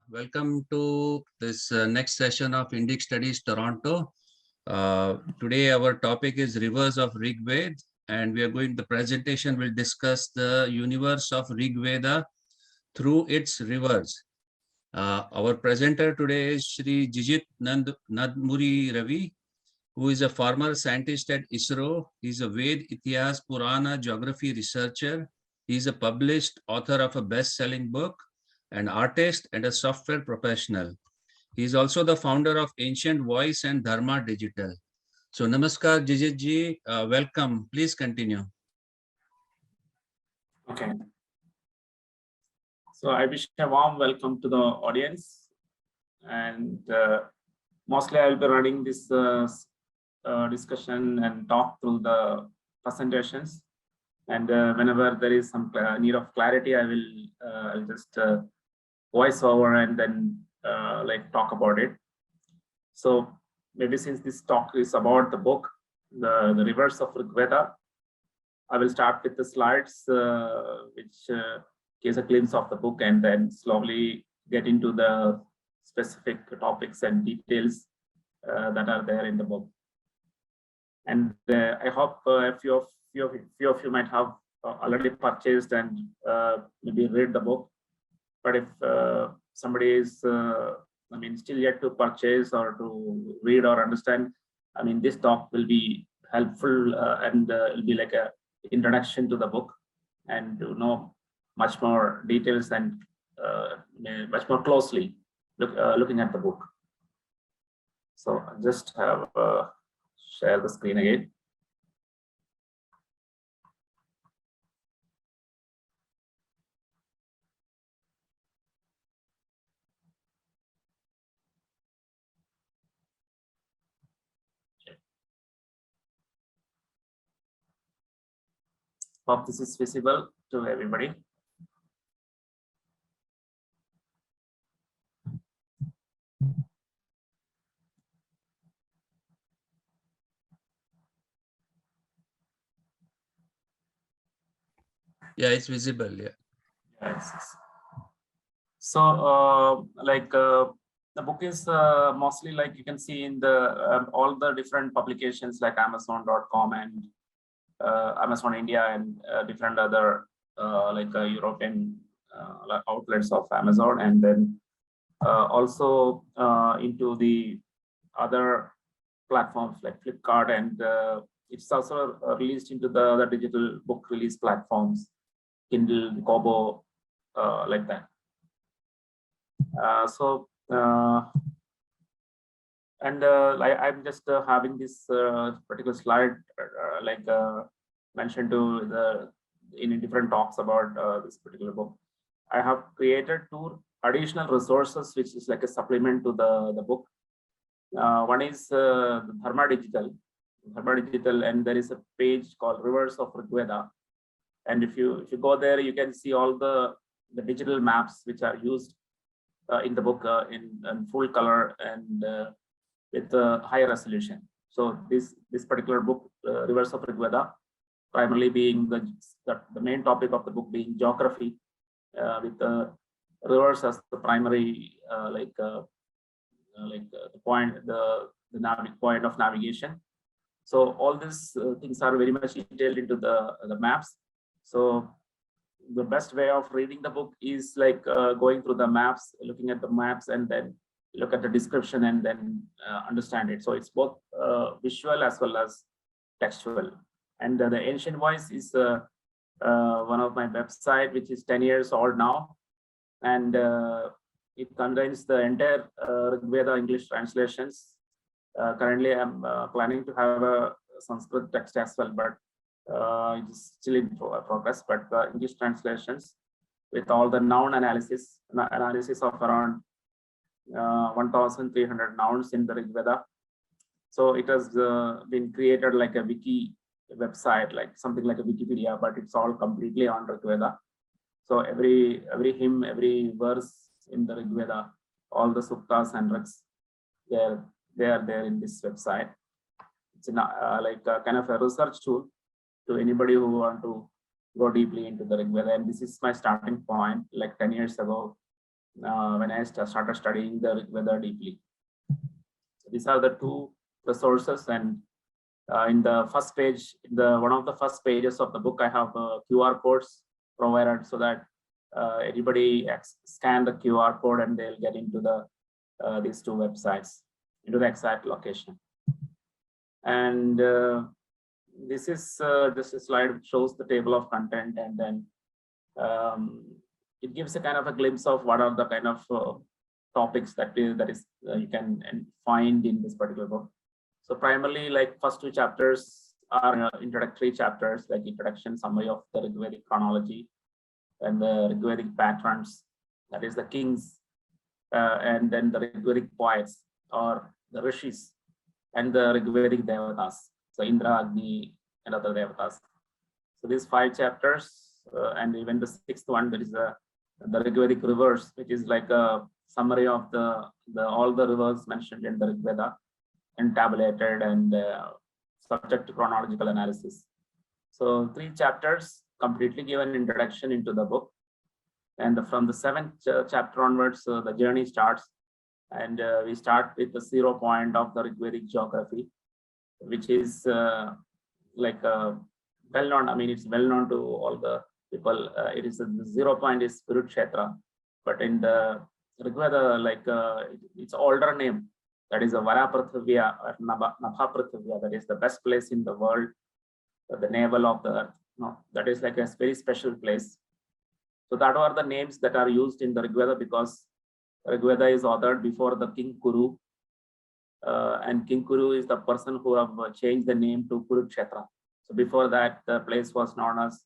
Welcome to this next session of Indic Studies Toronto. Today our topic is rivers of Rigveda, and the presentation will discuss the universe of Rigveda through its rivers. Our presenter today is Shri Jijith Nadumuri Ravi, who is a former scientist at ISRO. He is a Veda Itihasa Purana geography researcher. He is a published author of a best-selling book, an artist and a software professional. He is also the founder of AncientVoice and Dharma Digital. So namaskar Jijith ji, welcome. Please continue. Okay. So I wish a warm welcome to the audience, and mostly I will be running this discussion and talk through the presentations. And whenever there is some need of clarity, I will I'll just voice over and then talk about it. So maybe since this talk is about the book, the rivers of Rigveda, I will start with the slides which gives a glimpse of the book, and then slowly get into the specific topics and details that are there in the book. And I hope a few of you might have already purchased and maybe read the book. But if somebody is, still yet to purchase or to read or understand, this talk will be helpful and it will be like a introduction to the book, and to know much more details and much more closely looking at the book. So I'll just have share the screen again. Hope this is visible to everybody. Yeah, it's visible. Yeah. Yes. So the book is mostly, like you can see in the all the different publications like Amazon.com and Amazon India and different other European outlets of Amazon, and then also into the other platforms like Flipkart, and it's also released into the other digital book release platforms, Kindle, Kobo, like that. I'm just having this particular slide mentioned in different talks about this particular book. I have created 2 additional resources, which is like a supplement to the book. One is the Dharma Digital, and there is a page called Rivers of Rigveda. And if you go there, you can see all the digital maps which are used in the book in full color and with high resolution. So this particular book, Rivers of Rigveda, primarily being the main topic of the book being geography, with the rivers as the primary the point of navigation. So all these things are very much detailed into the maps. So the best way of reading the book is like going through the maps, looking at the maps, and then look at the description and then understand it. So it's both visual as well as textual. And the AncientVoice is one of my website, which is 10 years old now, and it contains the entire Rigveda English translations. Currently, I'm planning to have a Sanskrit text as well, but it's still in progress. But the English translations with all the noun analysis of around 1,300 nouns in the Rigveda. So it has been created like a wiki website, like something like a Wikipedia, but it's all completely on Rigveda. So every hymn, every verse in the Rigveda, all the suktas and rigs, they are there in this website. It's like a kind of a research tool to anybody who want to go deeply into the Rigveda. And this is my starting point. Like 10 years ago, when I started studying the Rigveda deeply. So these are the two resources, and in the first page, one of the first pages of the book, I have QR codes provided so that anybody scan the QR code and they'll get into these two websites, into the exact location. And this is just a slide which shows the table of content, and then it gives a kind of a glimpse of what are the kind of topics that you can find in this particular book. So primarily, like first two chapters are introductory chapters, like introduction, summary of the Rigvedic chronology and the Rigvedic patterns, that is the kings, and then the Rigvedic poets or the rishis, and the Rigvedic devatas, so Indra, Agni, and other devatas. So these 5 chapters, and even the 6th one, that is the Rigvedic rivers, which is like a summary of all the rivers mentioned in the Rigveda, and tabulated and subject to chronological analysis. So 3 chapters completely give an introduction into the book, and from the 7th chapter onwards, the journey starts, and we start with the 0 point of the Rigvedic geography, which is like well known. I mean, it's well known to all the people. It is the 0 point is Kurukshetra, but in the Rigveda, like its older name, that is a Varaprithvya or Nabhaprithvya, that is the best place in the world, the navel of the earth. No, that is like a very special place. So that are the names that are used in the Rigveda, because Rigveda is authored before the King Kuru, and King Kuru is the person who have changed the name to Kurukshetra. So before that, the place was known as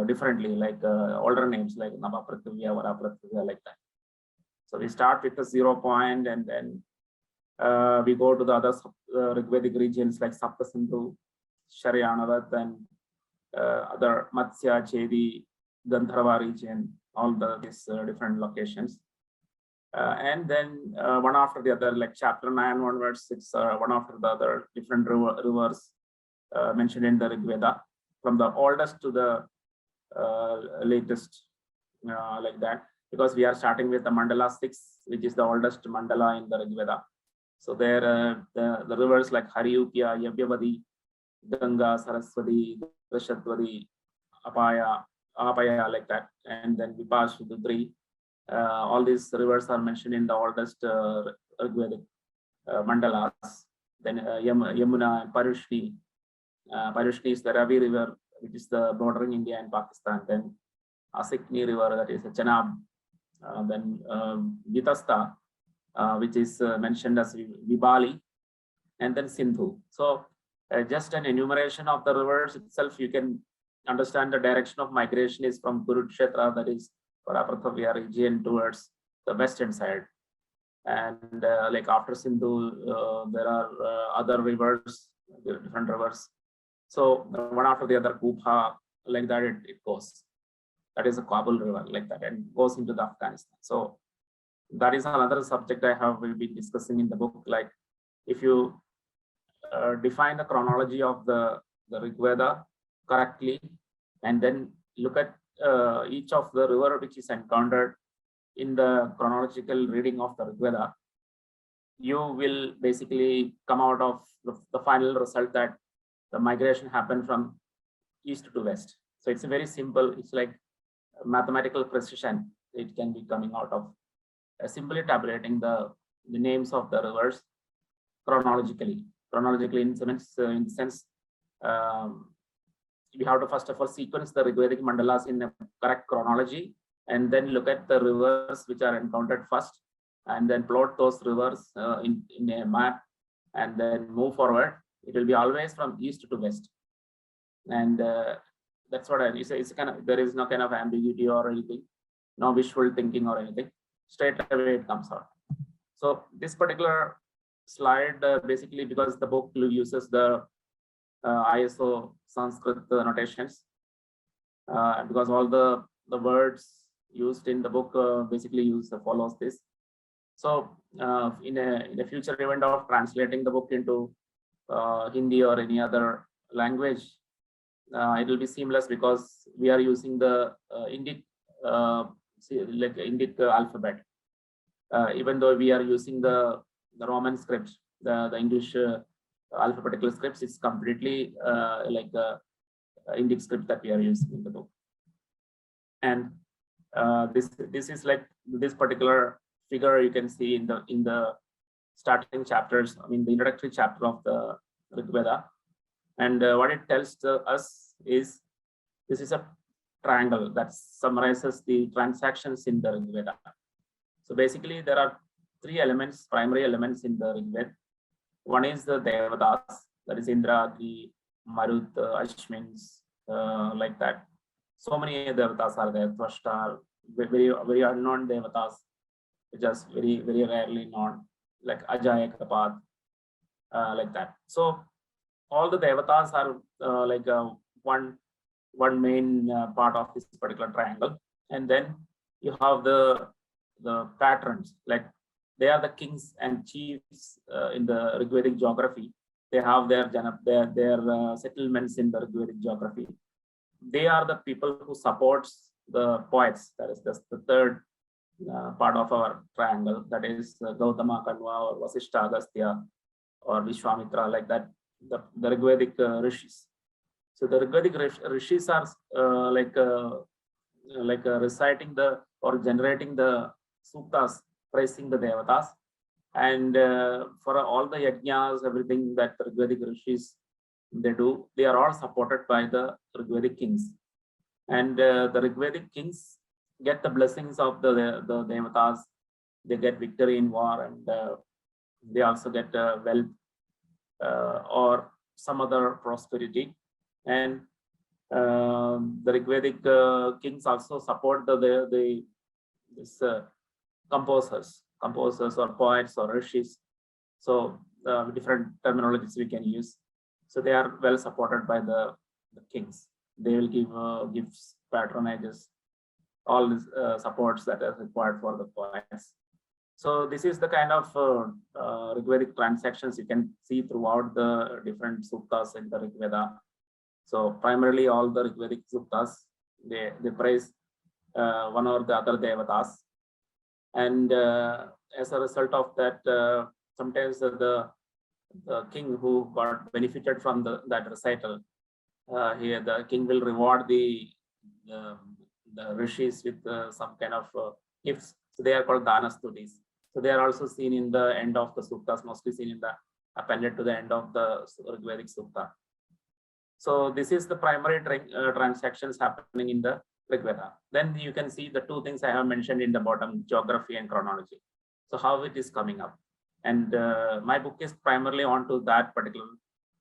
differently, like older names like Nabhaprithvya, Varaprithvya, like that. So we start with the 0 point, and then we go to the other Rigvedic regions like Saptasindhu, Sharyanavat, and other Matsya, Chedi, Gandharva region, all these different locations. And then one after the other, like chapter 9 onwards, it's one after the other, different rivers mentioned in the Rigveda, from the oldest to the latest, like that, because we are starting with the Mandala 6, which is the oldest Mandala in the Rigveda. So there, the rivers like Haryukya, Yavyavadi, Ganga, Saraswati, Drashatwadi, Apaya, like that, and then Vipash, Dudri. All these rivers are mentioned in the oldest Rigvedic Mandalas. Then Yamuna and Parushni. Parushni is the Ravi River, which is the bordering India and Pakistan. Then Asikni River, that is the Chenab. Then Vitasta, which is mentioned as Vibali, and then Sindhu. So just an enumeration of the rivers itself, you can understand the direction of migration is from Kurukshetra, that is Varaprithvya region, towards the western side. And like after Sindhu, there are other rivers, different rivers. So one after the other, Kupha, like that it goes. That is a Kabul river, like that, and goes into the Afghanistan. So that is another subject will be discussing in the book. Like if you define the chronology of the Rigveda correctly, and then look at each of the river which is encountered in the chronological reading of the Rigveda, you will basically come out of the final result that the migration happened from east to west. So it's a very simple, it's like mathematical precision. It can be coming out of simply tabulating the names of the rivers chronologically in the sense we have to first of all sequence the Rigvedic mandalas in a correct chronology, and then look at the rivers which are encountered first, and then plot those rivers in a map, and then move forward. It will be always from east to west, and that's what it's kind of, there is no kind of ambiguity or anything, no visual thinking or anything. Straight away it comes out. So this particular slide, basically, because the book uses the ISO Sanskrit notations, because all the words used in the book basically follows this. So in a future event of translating the book into Hindi or any other language, it will be seamless, because we are using the Indic like Indic alphabet. Even though we are using the Roman script, the English alphabetical scripts, it's completely like the Indic script that we are using in the book. And this is like this particular figure you can see in the starting chapters. I mean, the introductory chapter of the Rigveda. And what it tells to us is this is a triangle that summarizes the transactions in the Rigveda. So basically, there are three elements, primary elements in the Rigveda. One is the Devatas, that is Indra, Agni, Marut, Ashwins, like that. So many Devatas are there, Tvashta, very unknown Devatas, which are very rarely known, like Ajaya Kapat, like that. So all the Devatas are like one main part of this particular triangle. And then you have the patrons, like they are the kings and chiefs in the Rigvedic geography. They have their settlements in the Rigvedic geography. They are the people who supports the poets. That is just the third part of our triangle. That is Gautama, Kanva, or Vasishta, Agastya, or Vishwamitra, like that. The Rigvedic rishis. So the Rigvedic rishis are reciting or generating the suktas, praising the devatas, and for all the yajnas, everything that the Rigvedic rishis they do, they are all supported by the Rigvedic kings, and the Rigvedic kings get the blessings of the devatas. They get victory in war, and they also get wealth or some other prosperity. And the Rigvedic kings also support this composers or poets or rishis. So different terminologies we can use. So they are well supported by the kings. They will give gifts, patronages, all these supports that are required for the poets. So this is the kind of Rigvedic transactions you can see throughout the different suktas in the Rigveda. So primarily all the Rigvedic suktas, they praise one or the other devatas. And as a result of that, sometimes the king who got benefited from that recital, here the king will reward the rishis with some kind of gifts. So they are called danastutis. So they are also seen in the end of the suktas, mostly seen in the appended to the end of the Rigvedic sukta. So this is the primary transactions happening in the Rigveda. Then you can see the two things I have mentioned in the bottom, geography and chronology. So how it is coming up. And my book is primarily onto that particular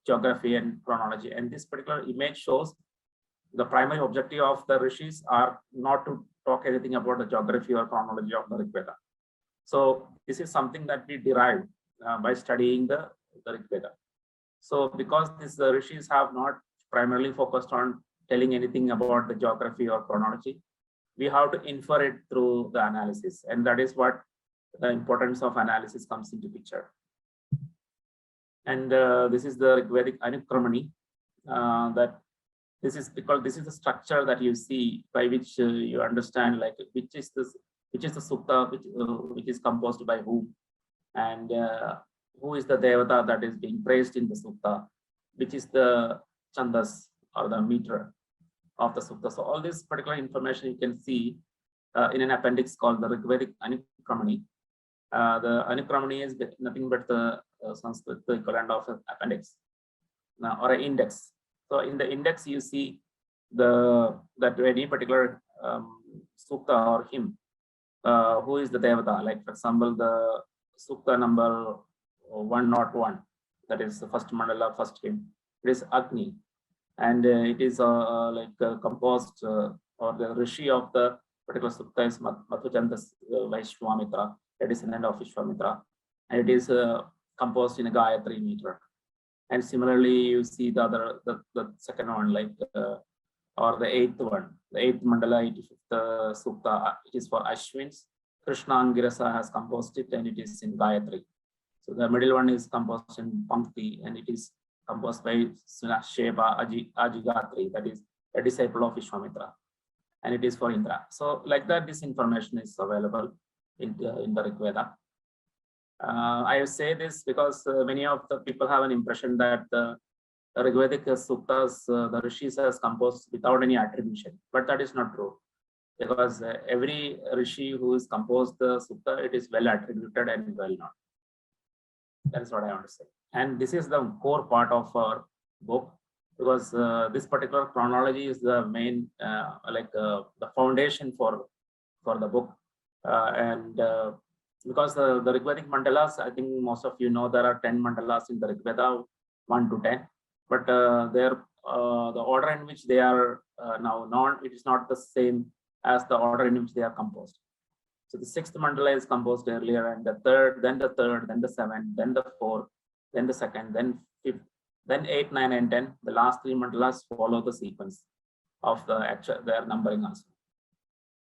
geography and chronology. And this particular image shows the primary objective of the rishis are not to talk anything about the geography or chronology of the Rigveda. So this is something that we derive by studying the Rigveda. So because these rishis have not primarily focused on telling anything about the geography or chronology, we have to infer it through the analysis. And that is what the importance of analysis comes into picture. And this is the Rigvedic Anukramani. That this is because this is the structure that you see by which you understand like which is the sukta which is composed by whom, and who is the devata that is being praised in the sukta, which is the chandas or the meter of the sukta. So all this particular information you can see in an appendix called the Rigvedic Anukramani. The Anukramani is nothing but the Sanskrit equivalent of an appendix or an index. So in the index you see that any particular sukta or hymn, who is the devata. Like for example, the sukta number 101, that is the first mandala, first hymn. It is Agni, and it is composed or the rishi of the particular sukta is Madhuchandas Vaishwamitra, a descendant of Vishwamitra, and it is composed in a Gayatri meter. And similarly, you see the second one, like or the eighth one, the eighth mandala, 85th sukta, it is for Ashwins. Krishna Angirasa has composed it, and it is in Gayatri. So the middle one is composed in Pankti, and it is composed by Sheba Ajigatri, that is a disciple of Vishwamitra. and it is for Indra. So like that, this information is available in the Rigveda. I say this because many of the people have an impression that the Rigvedic suktas, the rishis has composed without any attribution, but that is not true, because every rishi who is composed the sukta, it is well attributed and well known. That is what I want to say. And this is the core part of our book, because this particular chronology is the main, the foundation for the book. Because the Rigvedic mandalas, I think most of you know there are 10 mandalas in the Rigveda, 1 to 10. But the order in which they are now known, it is not the same as the order in which they are composed. So the 6th mandala is composed earlier, and the 3rd, then the 3rd, then the 7th, then the 4th, then the 2nd, then 5th, then 8, 9, and 10. The last 3 mandalas follow the sequence of their numbering also.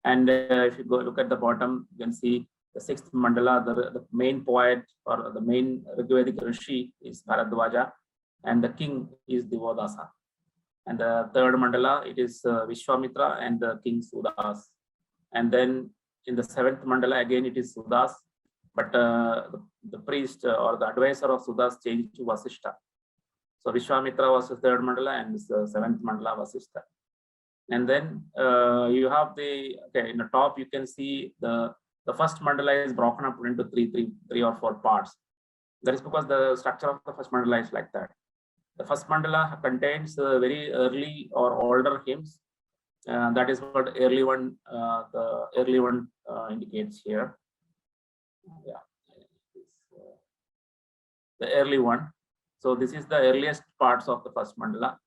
And if you go look at the bottom, you can see the 6th mandala, the main poet or the main Rigvedic rishi is Bharadwaja, and the king is Divodasa. And the 3rd mandala, it is Vishwamitra and the king Sudas. And then in the 7th mandala, again it is Sudas, but the priest or the advisor of Sudas changed to Vasishta. So Vishwamitra was the 3rd mandala, and the 7th mandala Vasishta. And then you have in the top you can see the first mandala is broken up into three or four parts. That is because the structure of the first mandala is like that. The first mandala contains very early or older hymns. That is what the early one indicates here. Yeah, the early one. So this is the earliest parts of the first mandala,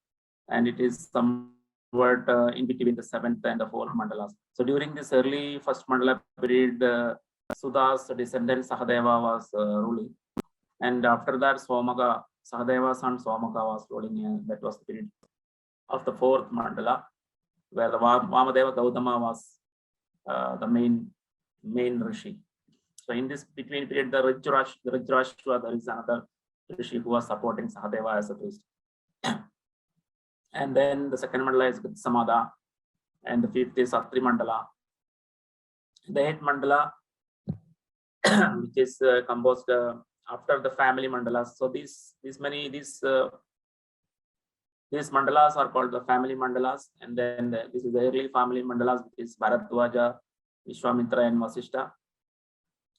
and it is somewhat in between the 7th and the 4th mandalas. So during this early first mandala period, Suda's descendant Sahadeva was ruling, and after that Somaka, Sahadeva's son Somaka was ruling, and that was the period of the 4th mandala, where the Vamadeva Gautama was the main rishi. So in this between period, the Rijrashva, there is another rishi who was supporting Sahadeva as a priest. And then the 2nd mandala is Samada, and the 5th is Atri mandala. The 8th mandala, which is composed after the family mandalas. So these mandalas are called the family mandalas, and then this is the early family mandalas, which is Bharadwaja, Vishwamitra, and Vasishta.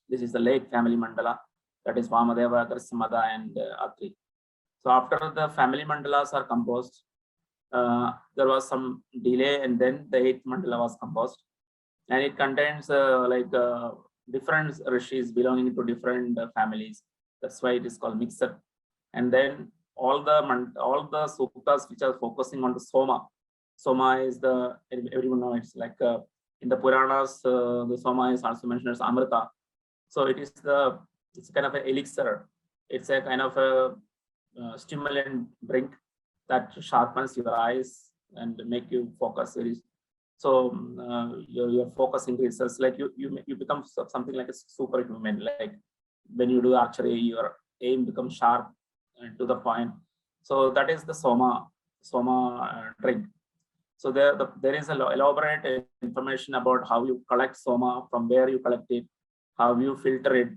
This is the late family mandala, that is Vamadeva, Samada, and Atri. So after the family mandalas are composed, there was some delay, and then the 8th mandala was composed, and it contains different rishis belonging to different families. That's why it is called mixed. And then all the suktas which are focusing on the Soma. Soma is everyone knows, it's like in the Puranas, the Soma is also mentioned as Amrita. So it's kind of an elixir. It's a kind of a stimulant drink that sharpens your eyes and make you focus. So your focus increases, like you become something like a superhuman. Like when you do archery, your aim becomes sharp and to the point. So that is the Soma drink. So there is a elaborate information about how you collect Soma, from where you collect it, how you filter it,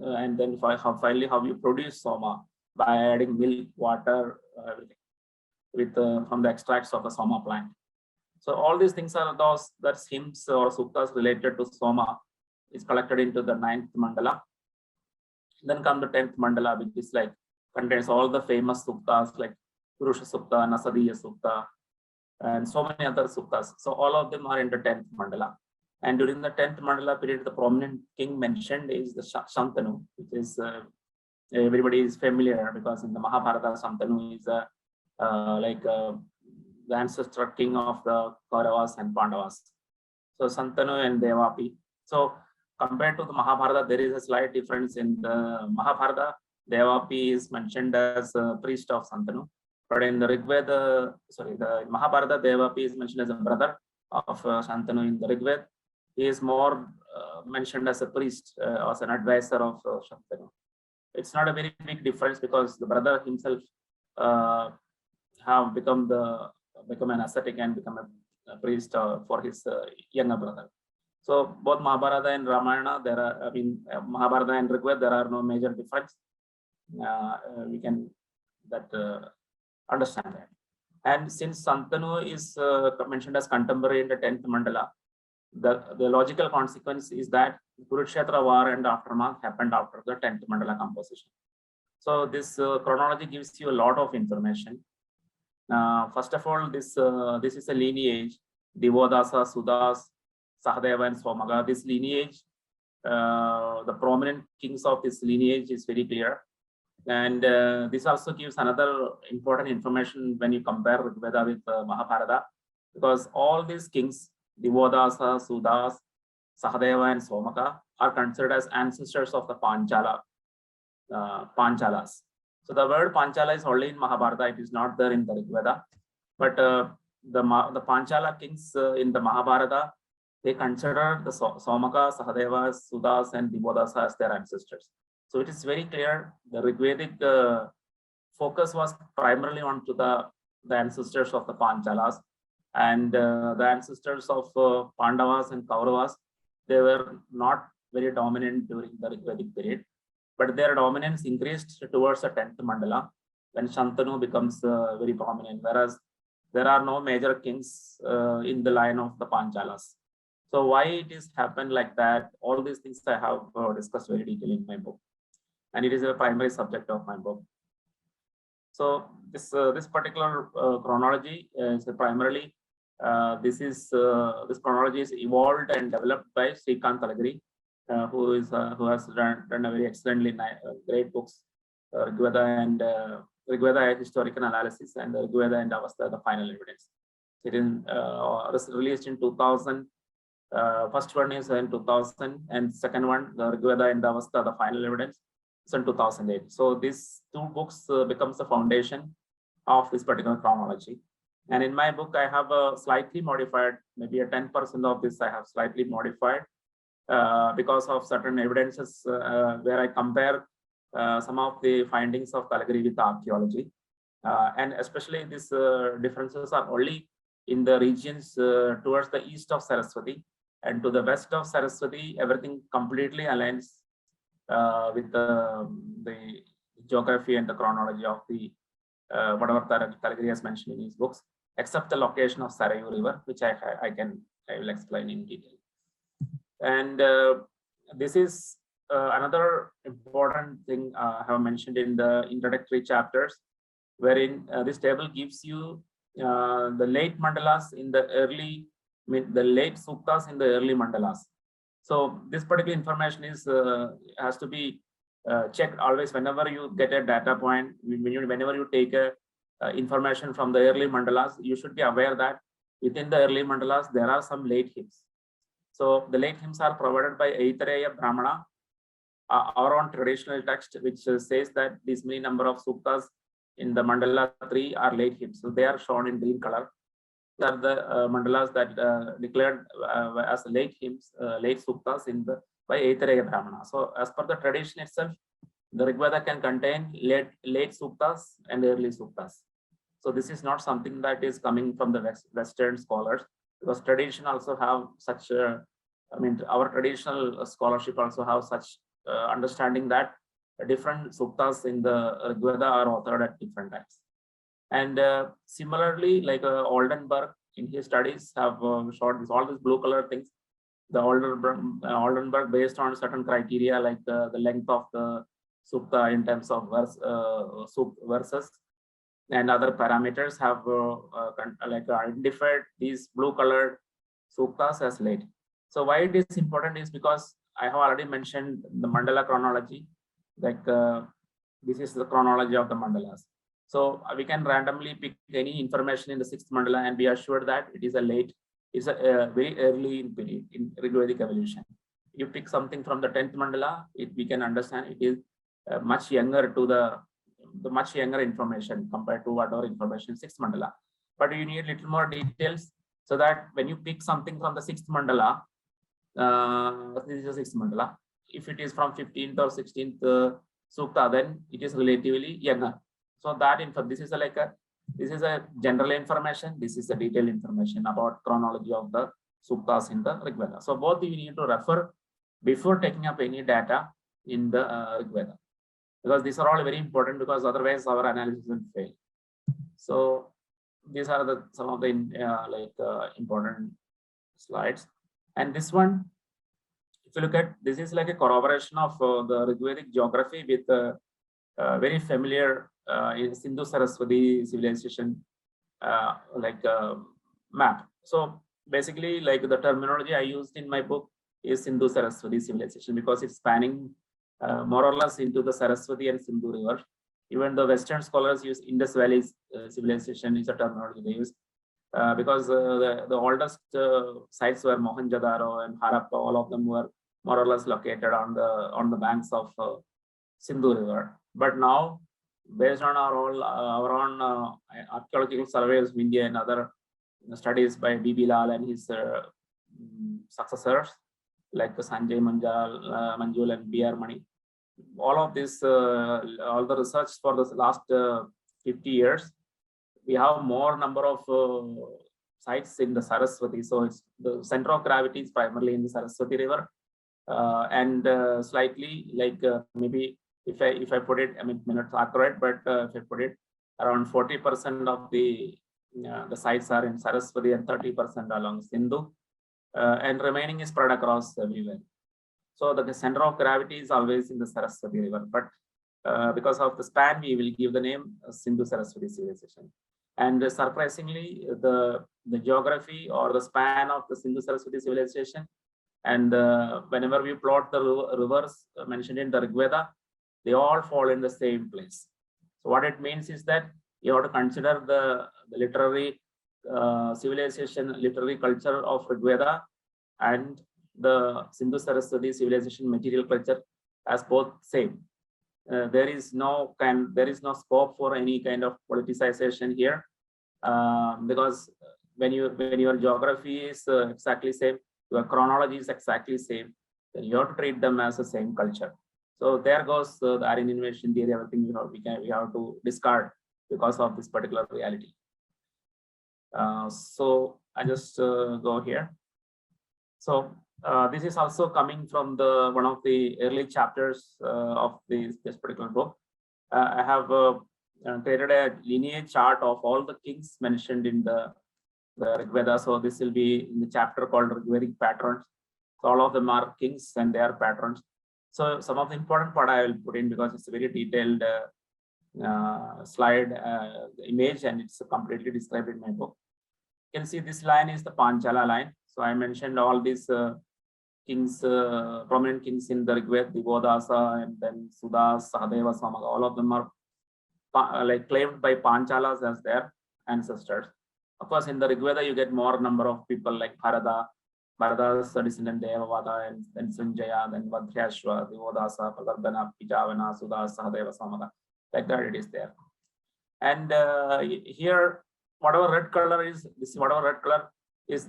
and then finally how you produce Soma by adding milk, water, everything from the extracts of the Soma plant. So all these things are that's hymns or suktas related to Soma is collected into the 9th mandala. Then come the 10th mandala, which is like contains all the famous suktas like Purusha Sukta, Nasadiya Sukta, and so many other suktas. So all of them are in the 10th mandala. And during the 10th mandala period, the prominent king mentioned is the Shantanu, which is everybody is familiar, because in the Mahabharata, Shantanu is the ancestor king of the Kauravas and Pandavas. So Shantanu and Devapi. So compared to the Mahabharata, there is a slight difference. In the Mahabharata, Devapi is mentioned as a priest of Shantanu. But in the Rigveda, the Mahabharata, Devapi is mentioned as a brother of Shantanu. In the Rigveda, he is more mentioned as a priest, as an advisor of Shantanu. It's not a very big difference, because the brother himself have become an ascetic and become priest for his younger brother. So both Mahabharata and Ramayana, there are, Mahabharata and Rigveda, there are no major difference. We can understand that. And since Santanu is mentioned as contemporary in the 10th Mandala, the logical consequence is that Kurukshetra war and aftermath happened after the 10th Mandala composition. So this chronology gives you a lot of information. First of all, this is a lineage, Divodasa, Sudas, Sahadeva and Somaga. This lineage, the prominent kings of this lineage is very clear. And this also gives another important information when you compare Rigveda with Mahabharata, because all these kings, Divodasa, Sudas, Sahadeva and Somaka, are considered as ancestors of the Panchalas. So the word Panchala is only in Mahabharata, it is not there in the Rigveda. But the Panchala kings in the Mahabharata, they consider the Somaka, Sahadeva, Sudas and Divodasa as their ancestors. So it is very clear the Rigvedic focus was primarily onto the ancestors of the Panchalas, and the ancestors of Pandavas and Kauravas, they were not very dominant during the Rigvedic period, but their dominance increased towards the 10th Mandala when Shantanu becomes very prominent, whereas there are no major kings in the line of the Panchalas. So why it is happened like that, all these things I have discussed very detailedly in my book. And it is a primary subject of my book. So this particular chronology is primarily this chronology is evolved and developed by Srikant Talagiri, who has done a very excellently great books, Rigveda and Rigveda Historical Analysis and Rigveda and Avastha, the Final Evidence. It is released in 2000. First one is in 2000, and second one, the Rigveda and Avastha, the Final Evidence, is in 2008. So these two books becomes the foundation of this particular chronology. And in my book, I have a slightly modified, maybe a 10% of this I have slightly modified because of certain evidences where I compare some of the findings of Talagiri with archaeology. And especially these differences are only in the regions towards the east of Saraswati, and to the west of Saraswati, everything completely aligns with the geography and the chronology of the whatever Talagiri has mentioned in his books, except the location of Sarayu River, which I will explain in detail. And this is another important thing I have mentioned in the introductory chapters, wherein this table gives you the late mandalas in the early, the late suktas in the early mandalas. So this particular information is has to be checked always whenever you get a data point. Whenever you take a information from the early mandalas, you should be aware that within the early mandalas there are some late hymns. So the late hymns are provided by Aitareya Brahmana, our own traditional text, which says that this many number of suktas in the mandala 3 are late hymns. So they are shown in green color. They are the mandalas that declared as late hymns, late suktas by Aitareya Brahmana. So as per the tradition itself, the Rigveda can contain late suktas and early suktas. So this is not something that is coming from the Western scholars, because tradition also have such, our traditional scholarship also have such understanding that different suktas in the Rigveda are authored at different times. And similarly, like Oldenburg in his studies have showed all these blue color things. The Oldenburg, based on certain criteria like the length of the sukta in terms of verses and other parameters, have identified these blue colored suktas as late. So why it is important is because I have already mentioned the mandala chronology, like this is the chronology of the mandalas. So we can randomly pick any information in the 6th mandala and be assured that it is a very early in period in Rigvedic evolution. You pick something from the 10th mandala, we can understand it is much younger to the much younger information compared to whatever information 6th mandala. But you need little more details so that when you pick something from the 6th mandala, this is the 6th mandala. If it is from 15th or 16th sukta, then it is relatively younger. So that this is like a This is a general information. This is the detailed information about chronology of the suktas in the Rigveda. So both you need to refer before taking up any data in the Rigveda, because these are all very important, because otherwise our analysis will fail. So these are some of the important slides. And this one, if you look at, this is like a corroboration of the Rigvedic geography with very familiar Sindhu Saraswati civilization map. So basically, like the terminology I used in my book is Sindhu Saraswati civilization, because it's spanning more or less into the Saraswati and Sindhu river. Even the Western scholars use Indus Valley civilization is a terminology they use, because the oldest sites were Mohenjo-daro and Harappa. All of them were more or less located on the banks of Sindhu river. But now, based on our own archaeological surveys of India and other studies by B.B. Lal and his successors like Sanjay Manjul and B.R. Mani, all of this, all the research for the last 50 years, we have more number of sites in the Saraswati. So it's the center of gravity is primarily in the Saraswati river, and slightly like maybe if I put it, I mean, not accurate, but if I put it, around 40% of the sites are in Saraswati and 30% along Sindhu, and remaining is spread across everywhere. So the center of gravity is always in the Saraswati river, but because of the span, we will give the name Sindhu Saraswati civilization. And surprisingly, the geography or the span of the Sindhu Saraswati civilization, and whenever we plot the rivers mentioned in the Rigveda, they all fall in the same place. So what it means is that you have to consider the literary civilization, literary culture of Rigveda and the Sindhu Saraswati civilization material culture as both same. There is no scope for any kind of politicization here, because when your geography is exactly same, your chronology is exactly same, then you have to treat them as the same culture. So there goes the Aryan invasion theory. Everything we have to discard because of this particular reality. So I just go here. So this is also coming from one of the early chapters of this particular book. I have created a lineage chart of all the kings mentioned in the Rigveda. So this will be in the chapter called Rigvedic patterns. So all of them are kings and they are patrons. So some of the important part I will put in, because it's a very detailed slide image, and it's completely described in my book. You can see this line is the Panchala line. So I mentioned all these kings, prominent kings in the Rigveda, Divodasa, and then Sudas, Sahadeva, Samaga. All of them are claimed by Panchalas as their ancestors. Of course, in the Rigveda, you get more number of people like Bharata. Bharata's descendant Devavada, and then Sanjaya, then Vadhyashva, Divodasa, Pagardana, Pijavana, Sudas, Sahadeva, Samaga. Like that it is there. And here, whatever red color is,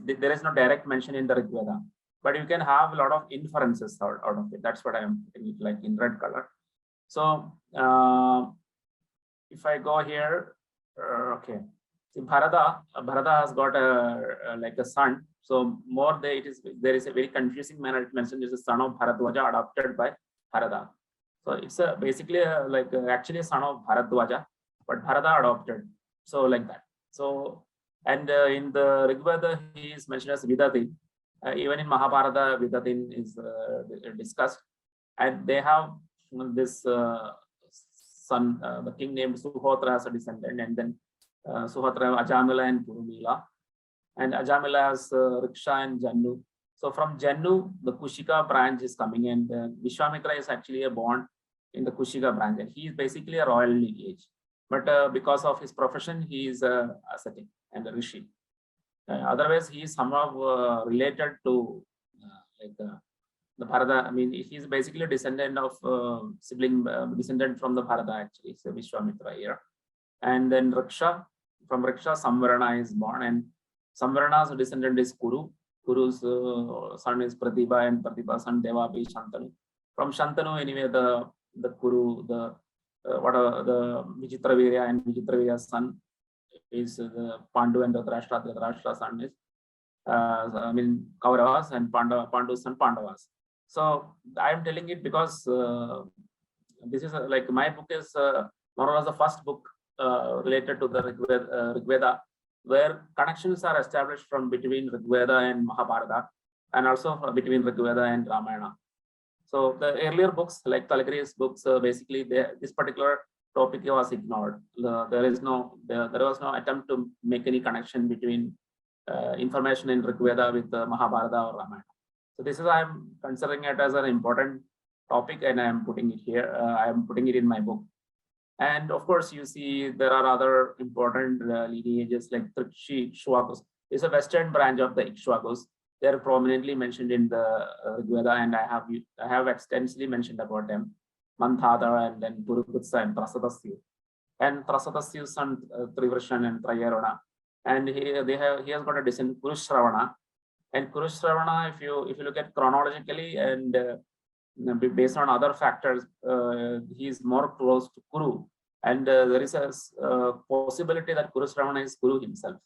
there is no direct mention in the Rigveda, but you can have a lot of inferences out of it. That's what I'm like in red color. So if I go here, okay. See, Bharata has got a son. So there is a very confusing manner. It mentioned is a son of Bharadwaja adopted by Bharata. So it's basically actually a son of Bharadwaja, but Bharata adopted. So like that. So and in the Rigveda he is mentioned as Vidatin. Even in Mahabharata, Vidatin is discussed, and they have this son, the king named Suhotra as a descendant, and then Suhotra, Ajamila and Purumila, and Ajamila has Riksha and Jannu. So from Jannu, the Kushika branch is coming, and Vishwamitra is actually born in the Kushika branch, and he is basically a royal lineage. But because of his profession, he is a ascetic and a rishi. Otherwise, he is somehow related to the Bharata. I mean, he is basically a descendant of descendant from the Bharata, actually. It's a Vishwamitra here. And then Riksha, from Riksha, Samvarana is born, and Samvarana's descendant is Kuru. Kuru's son is Pratibha, and Pratibha's son Devapi Shantanu. From Shantanu, anyway, the Kuru, the Vichitravirya and Vichitravirya's son is the Pandu and Dhritarashtra. Dhritarashtra's son is, Kauravas, and Pandu's son Pandavas. So I am telling it because this is like my book is more or less the first book related to the Rigveda, where connections are established from between Rigveda and Mahabharata, and also between Rigveda and Ramayana. So the earlier books, like Talagiri's books, basically this particular topic was ignored. There was no attempt to make any connection between information in Rigveda with Mahabharata or Ramayana. So this is, I'm considering it as an important topic, and I am putting it here. I am putting it in my book. And of course, you see there are other important lineages like Ikshvakus. It's a western branch of the Ikshvakus. They are prominently mentioned in the Rigveda, and I have extensively mentioned about them. Manthada, and then Purukutsa and Prasadasyu. And Prasadasyu son Trivrishan and Trayarana. And he has got a descendant Kurushravana. And Kurushravana, if you look at chronologically and based on other factors, he is more close to Kuru. And there is a possibility that Kurushravana is Kuru himself.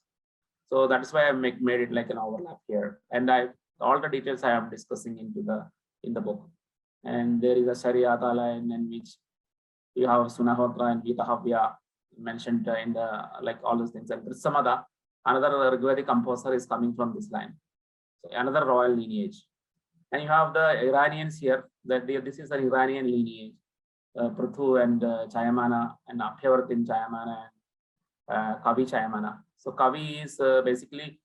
So that's why I made it like an overlap here. And all the details I am discussing in the book. And there is a Sharyata line in which you have Sunahotra and Vitahavya mentioned in the like all those things. And Samada, another Rigvedic composer, is coming from this line. So another royal lineage. And you have the Iranians here. This is an Iranian lineage. Prithu and Chayamana and Abhyavartin Chayamana and Kavi Chayamana. So Kavi is basically,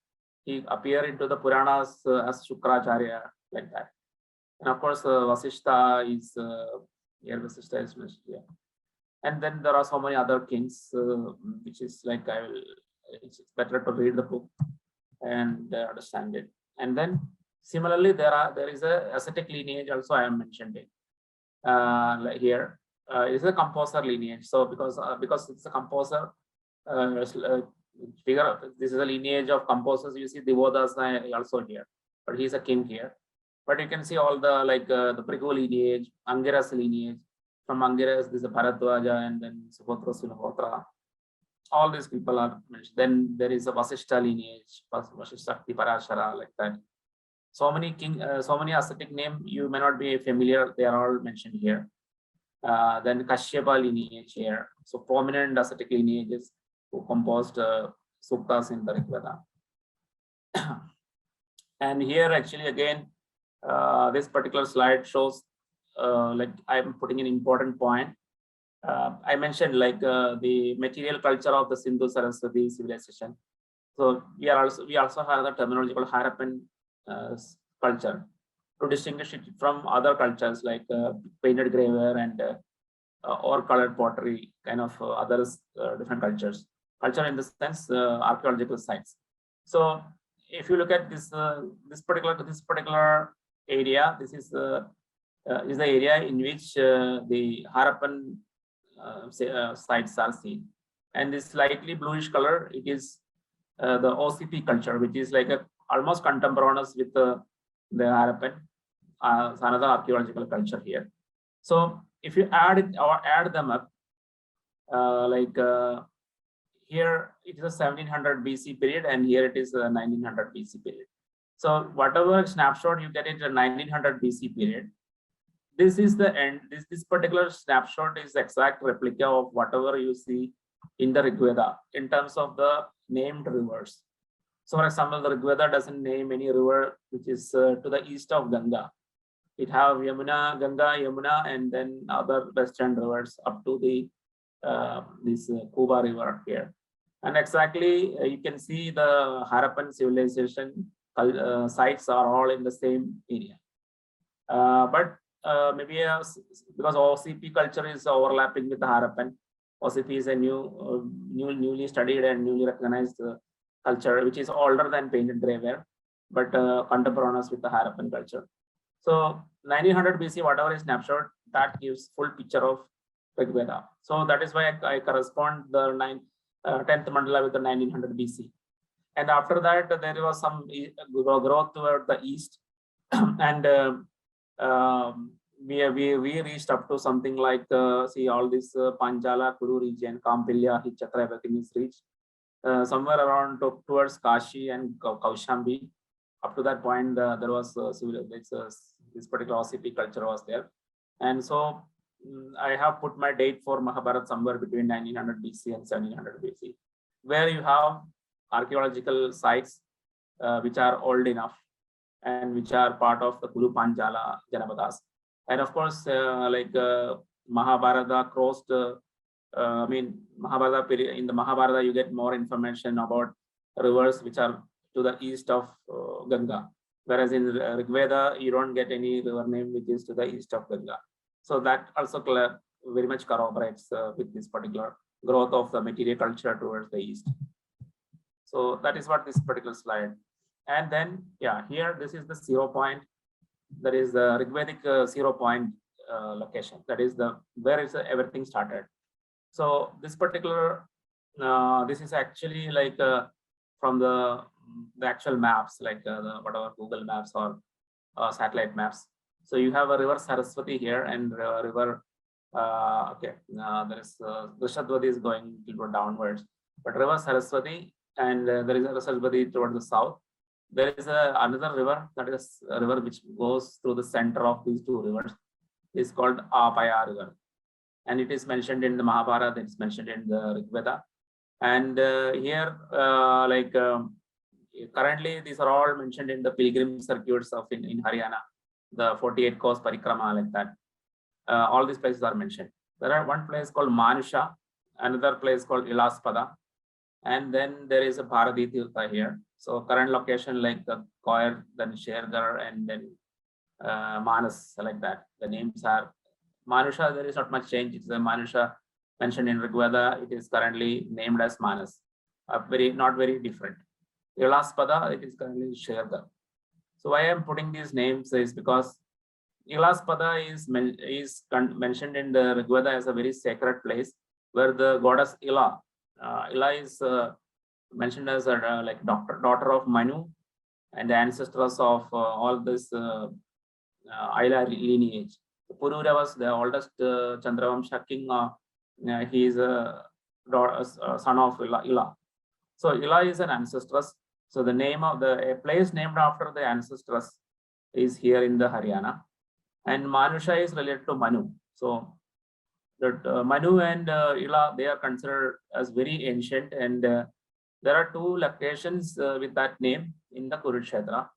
he appeared into the Puranas as Shukracharya, like that. And of course, Vasishta is here. Vasishta is mentioned here. And then there are so many other kings, which is like it's better to read the book and understand it. And then similarly, there is a ascetic lineage also. I am mentioned it like here. It is a composer lineage. So because it's a composer figure, this is a lineage of composers. You see Devodas also here, but he's a king here. But you can see all the like the Prithu lineage, Angiras lineage. From Angiras, this is a Bharadwaja, and then Suhotra, Sunahotra. All these people are mentioned. Then there is a Vasishta lineage, Vasishta Parashara, like that. So many so many ascetic names you may not be familiar. They are all mentioned here. Then Kashyapa lineage here. So prominent ascetic lineages who composed suktas in the Rigveda. And here actually again, this particular slide shows like I'm putting an important point. I mentioned like the material culture of the Sindhu Saraswati civilization. So we also have the terminology called Harappan culture to distinguish it from other cultures like painted graveware and or colored pottery, kind of others different cultures. Culture in the sense archaeological sites. So if you look at this particular area, this is the area in which the Harappan sites are seen. And this slightly bluish color, it is the OCP culture, which is like almost contemporaneous with the Harappan, another archaeological culture here. So if you add it or add them up, here it is a 1700 BC period, and here it is a 1900 BC period. So whatever snapshot you get in the 1900 BC period, this is the end. This particular snapshot is exact replica of whatever you see in the Rigveda in terms of the named rivers. So for example, the Rigveda doesn't name any river which is to the east of Ganga. It have Yamuna, Ganga, Yamuna, and then other western rivers up to the this Kuba river here. And exactly you can see the Harappan civilization sites are all in the same area. But maybe because OCP culture is overlapping with the Harappan. OCP is a newly studied and newly recognized culture, which is older than painted graveware, but contemporaneous with the Harappan culture. So 1900 BC, whatever is snapshot, that gives full picture of Rigveda. So that is why I correspond the 10th mandala with the 1900 BC. And after that, there was some growth toward the east, and we reached up to something like see all this Panchala, Kuru region, Kampilya, Hichatra, everything is reached. somewhere around towards Kashi and Kaushambi. Up to that point, there was this particular OCP culture was there. And so I have put my date for Mahabharata somewhere between 1900 BC and 1700 BC, where you have archaeological sites which are old enough and which are part of the Kuru Panjala Janapadas. And of course, Mahabharata crossed, Mahabharata period, in the Mahabharata, you get more information about rivers which are to the east of Ganga. Whereas in Rigveda, you don't get any river name which is to the east of Ganga. So that also very much corroborates with this particular growth of the material culture towards the east. So that is what this particular slide. And then, yeah, here, this is the 0 point. That is the Rigvedic 0 point location. That is the where is everything started. So this particular, this is actually like from the actual maps, like whatever Google Maps or satellite maps. So you have a river Saraswati here and river, there is Rishabdwadi is going downwards, but river Saraswati and there is a Saraswati toward the south. There is another river, that is a river which goes through the center of these two rivers. It's called Apaya River. And it is mentioned in the Mahabharata, it's mentioned in the Rigveda. And here, currently, these are all mentioned in the pilgrim circuits of in Haryana, the 48 course parikrama, like that. All these places are mentioned. There are one place called Manusha, another place called Ilaspada, and then there is a Bharati Tirtha here. So current location like the Koyer, then Shergar, and then Manas, like that. The names are Manusha. There is not much change. It's a Manusha mentioned in Rigveda. It is currently named as Manas. Not very different. Ilaspada, it is currently Shergar. So why I am putting these names is because Ilaspada is mentioned in the Rigveda as a very sacred place where the goddess Ila. Ila is mentioned as a daughter of Manu and the ancestors of all this Ila lineage. Purura was the oldest Chandravamsha king. He is a son of Ila. So Ila is an ancestress. So the name of a place named after the ancestress is here in the Haryana. And Manusha is related to Manu. So that Manu and Ila, they are considered as very ancient, and there are two locations with that name in the Kurukshetra.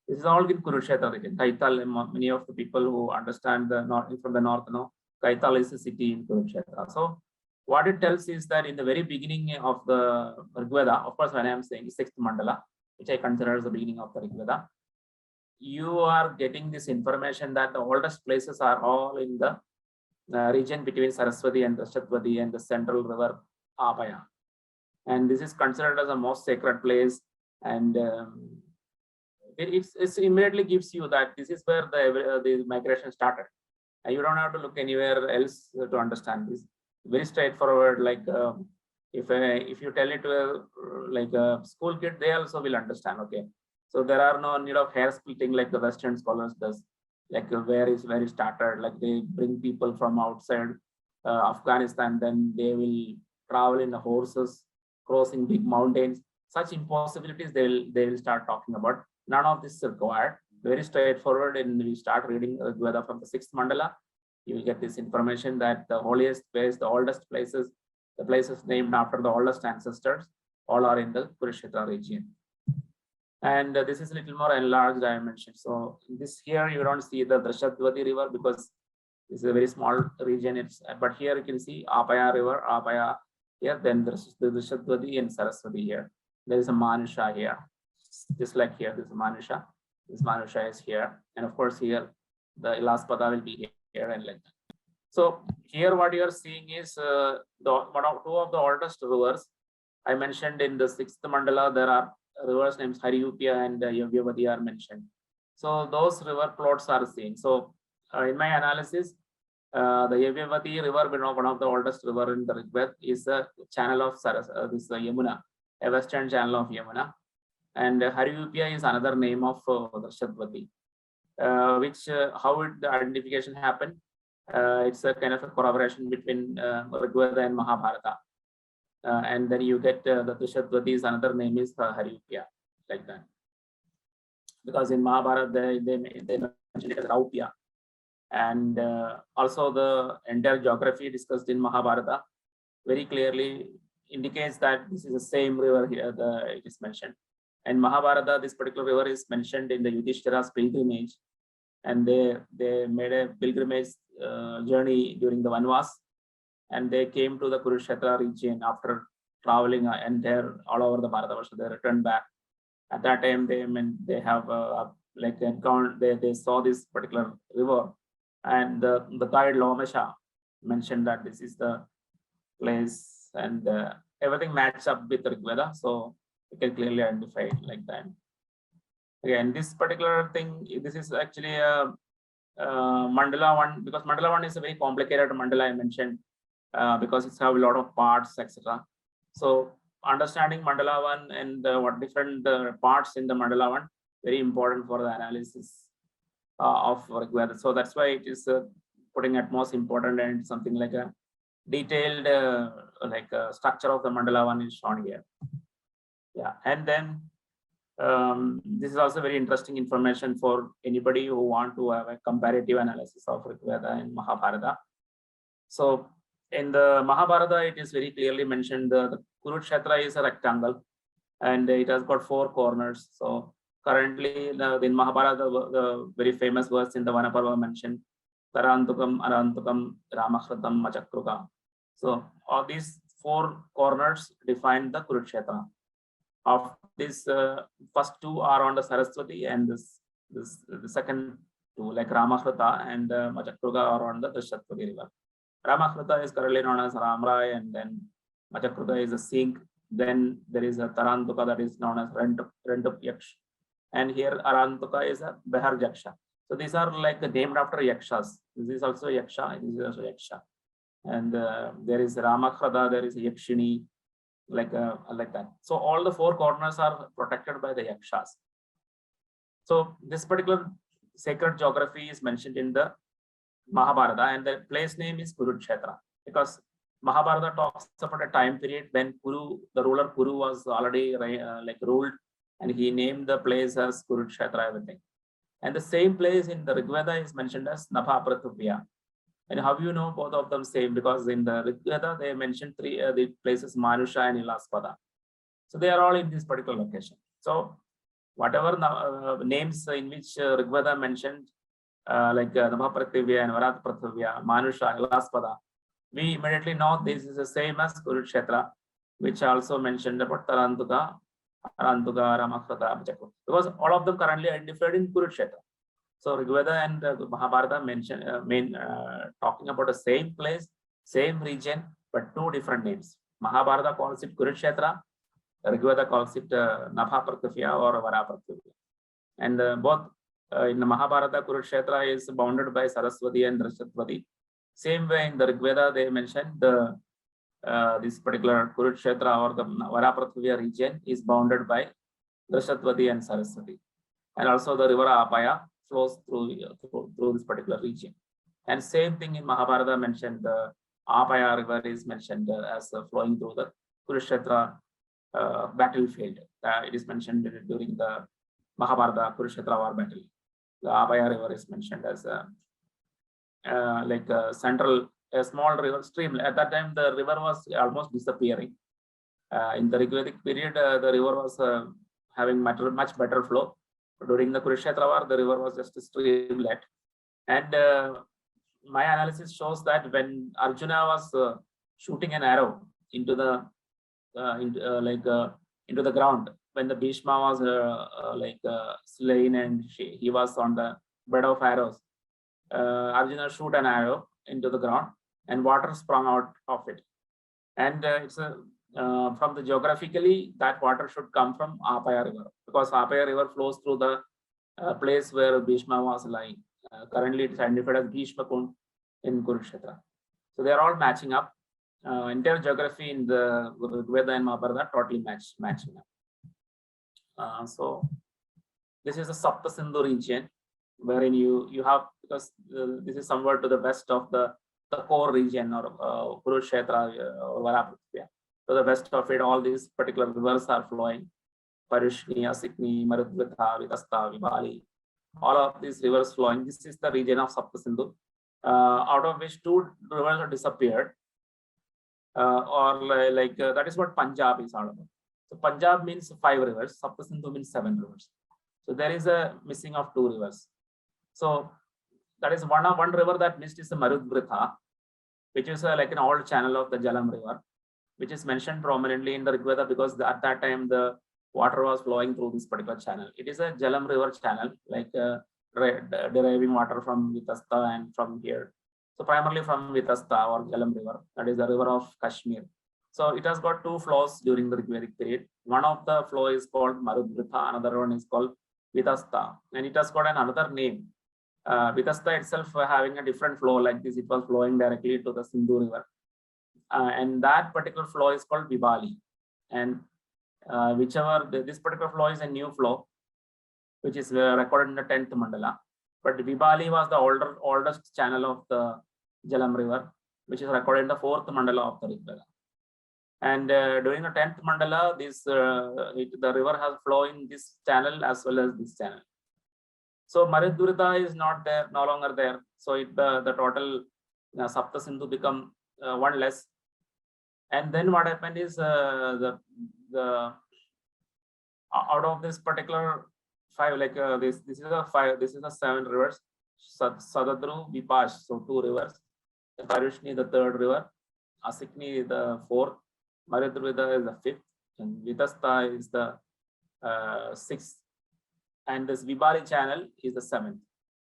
This is all in Kurukshetra region. Kaital, many of the people who understand the north from the north know Kaital is a city in Kurukshetra. So what it tells is that in the very beginning of the Rigveda, of course, when I am saying 6th Mandala, which I consider as the beginning of the Rigveda, you are getting this information that the oldest places are all in the region between Saraswati and Rishabdwadi and the central river Apaya. And this is considered as a most sacred place. And it immediately gives you that this is where the migration started. And you don't have to look anywhere else to understand this. Very straightforward. Like if you tell it to a school kid, they also will understand. Okay, so there are no need of hair splitting like the Western scholars does. Like where it started. Like they bring people from outside Afghanistan, then they will travel in the horses, crossing big mountains. Such impossibilities they will start talking about. None of this is required. Very straightforward. And we start reading Veda from the 6th Mandala. You will get this information that the holiest place, the oldest places, the places named after the oldest ancestors, all are in the Kurukshetra region. And this is a little more enlarged dimension. So this here you don't see the Rishabdwadi river because this is a very small region. But here you can see Apaya river, Apaya here. Then there's the Rishabdwadi and Saraswati here. There is a Manusha here, just like here. This is Manusha. This Manusha is here, and of course here the Ilaspada will be here and like that. So here what you are seeing is two of the oldest rivers. I mentioned in the 6th Mandala there are rivers named Haryupya and Yavyavati are mentioned. So those river plots are seen. So in my analysis, the Yavyavati river, one of the oldest river in the Rigveda, is a channel of this Yamuna, a western channel of Yamuna. And Haryupya is another name of Rishabdwati, which how the identification happened. It's a kind of a corroboration between Rigveda and Mahabharata. and then you get the Drishatwati's another name is Haryupya, like that. Because in Mahabharata they mention it as Raupya, and also the entire geography discussed in Mahabharata very clearly indicates that this is the same river here it is mentioned. And Mahabharata, this particular river is mentioned in the Yudhishthira's pilgrimage, and they made a pilgrimage journey during the Vanvas, and they came to the Kurukshetra region after traveling entire all over the Bharatavarsha. They returned back. At that time, they have like encountered, they saw this particular river, and the guide Lomasha mentioned that this is the place, and everything matched up with Rigveda, so you can clearly identify it like that. Again, this particular thing, this is actually a Mandala one, because Mandala one is a very complicated mandala I mentioned, because it's have a lot of parts, etc. So understanding Mandala one and what different parts in the Mandala one, very important for the analysis of Rigveda. So that's why it is putting at most important, and something like a detailed structure of the Mandala one is shown here. Yeah, and then this is also very interesting information for anybody who want to have a comparative analysis of Rigveda and Mahabharata. So in the Mahabharata, it is very clearly mentioned the Kurukshetra is a rectangle, and it has got 4 corners. So currently in Mahabharata, the very famous verse in the Vanaparva mentioned Tarantukam, Arantukam, Ramakhratam, Machakruka. So all these 4 corners define the Kurukshetra. Of these first 2 are on the Saraswati, and the second 2 like Ramakhrita and Machakruga are on the Drishatwati river. Ramakhrita is currently known as Ramrai, and then Machakruga is a sink. Then there is a Tarantuka that is known as Rentup Yaksh, and here Arantuka is a Behar Yaksha. So these are like named after Yakshas. This is also Yaksha, this is also Yaksha. And there is Ramakhrita, there is Yakshini, like that. So all the 4 corners are protected by the Yakshas. So this particular sacred geography is mentioned in the Mahabharata, and the place name is Kurukshetra, because Mahabharata talks about a time period when Kuru, the ruler Kuru, was already ruled, and he named the place as Kurukshetra, everything. And the same place in the Rigveda is mentioned as Nabha Pratubhya. And how you know both of them same? Because in the Rigveda they mentioned 3 the places Manusha and Ilaspada. So they are all in this particular location. So whatever names in which Rigveda mentioned, like Nabha Pratubhya and Varat Pratubhya, Manusha, Ilaspada, we immediately know this is the same as Kurukshetra, which also mentioned about Tarantuka, Arantuka, Ramakhrita, Machakruka, because all of them currently identified in Kurukshetra. So Rigveda and Mahabharata mention talking about the same place, same region, but 2 different names. Mahabharata calls it Kurukshetra, Rigveda calls it Nabha Pratubhya or Vara Pratubhya. And both in the Mahabharata, Kurukshetra is bounded by Saraswati and Drishatwati. Same way in the Rigveda, they mentioned the this particular Kurukshetra or the Vara Pratubhya region is bounded by Drishatwati and Saraswati. And also the river Apaya flows through this particular region. And same thing in Mahabharata mentioned the Apaya river is mentioned as flowing through the Kurukshetra battlefield. It is mentioned during the Mahabharata Kurukshetra war battle. The Apaya river is mentioned as a small river stream. At that time, the river was almost disappearing. In the Rigvedic period, the river was having much better flow. During the Kurukshetra war, the river was just a streamlet. And my analysis shows that when Arjuna was shooting an arrow into the into the ground, when the Bhishma was slain and he was on the bed of arrows, Arjuna shoot an arrow into the ground, and water sprung out of it. And it's from the geographically, that water should come from Apaya river, because Apaya river flows through the place where Bhishma was lying. Currently, it's identified as Bhishma Kund in Kurukshetra. So they are all matching up. Entire geography in the Rigveda and Mahabharata totally matching up. So this is the Sapta Sindhu region, wherein you have, because this is somewhere to the west of the core region or Kurukshetra or Vara Pratubhya. To the west of it, all these particular rivers are flowing. Parushni, Asikni, Marudvritha, Vitasta, Vibali, all of these rivers flowing. This is the region of Saptasindhu, out of which 2 rivers have disappeared, that is what Punjab is all about. So Punjab means 5 rivers, Saptasindhu means 7 rivers. So there is a missing of 2 rivers. So that is one river that missed is the Marudvritha, which is like an old channel of the Jalam river, which is mentioned prominently in the Rigveda because at that time the water was flowing through this particular channel. It is a Jalam river channel, like deriving water from Vitasta and from here. So primarily from Vitasta or Jalam river, that is the river of Kashmir. So it has got 2 flows during the Rigvedic period. One of the flow is called Marudvritha, another one is called Vitasta, and it has got another name. Vitasta itself having a different flow like this, it was flowing directly to the Sindhu river. And that particular flow is called Vibali. And this particular flow is a new flow, which is recorded in the 10th Mandala. But Vibali was the oldest channel of the Jalam river, which is recorded in the 4th Mandala of the Rigveda. And during the 10th Mandala, the river has flow in this channel as well as this channel. So Marudvritha is not there, no longer there. So the total Saptasindhu become 1 less. And then what happened is out of this particular 5, like this is a 5, this is the 7 rivers. Sadadru, Vipash, so 2 rivers. Parushni, the 3rd river. Asikni, the 4th. Marudvritha is the 5th. And Vitasta is the 6th. And this Vibali channel is the 7th.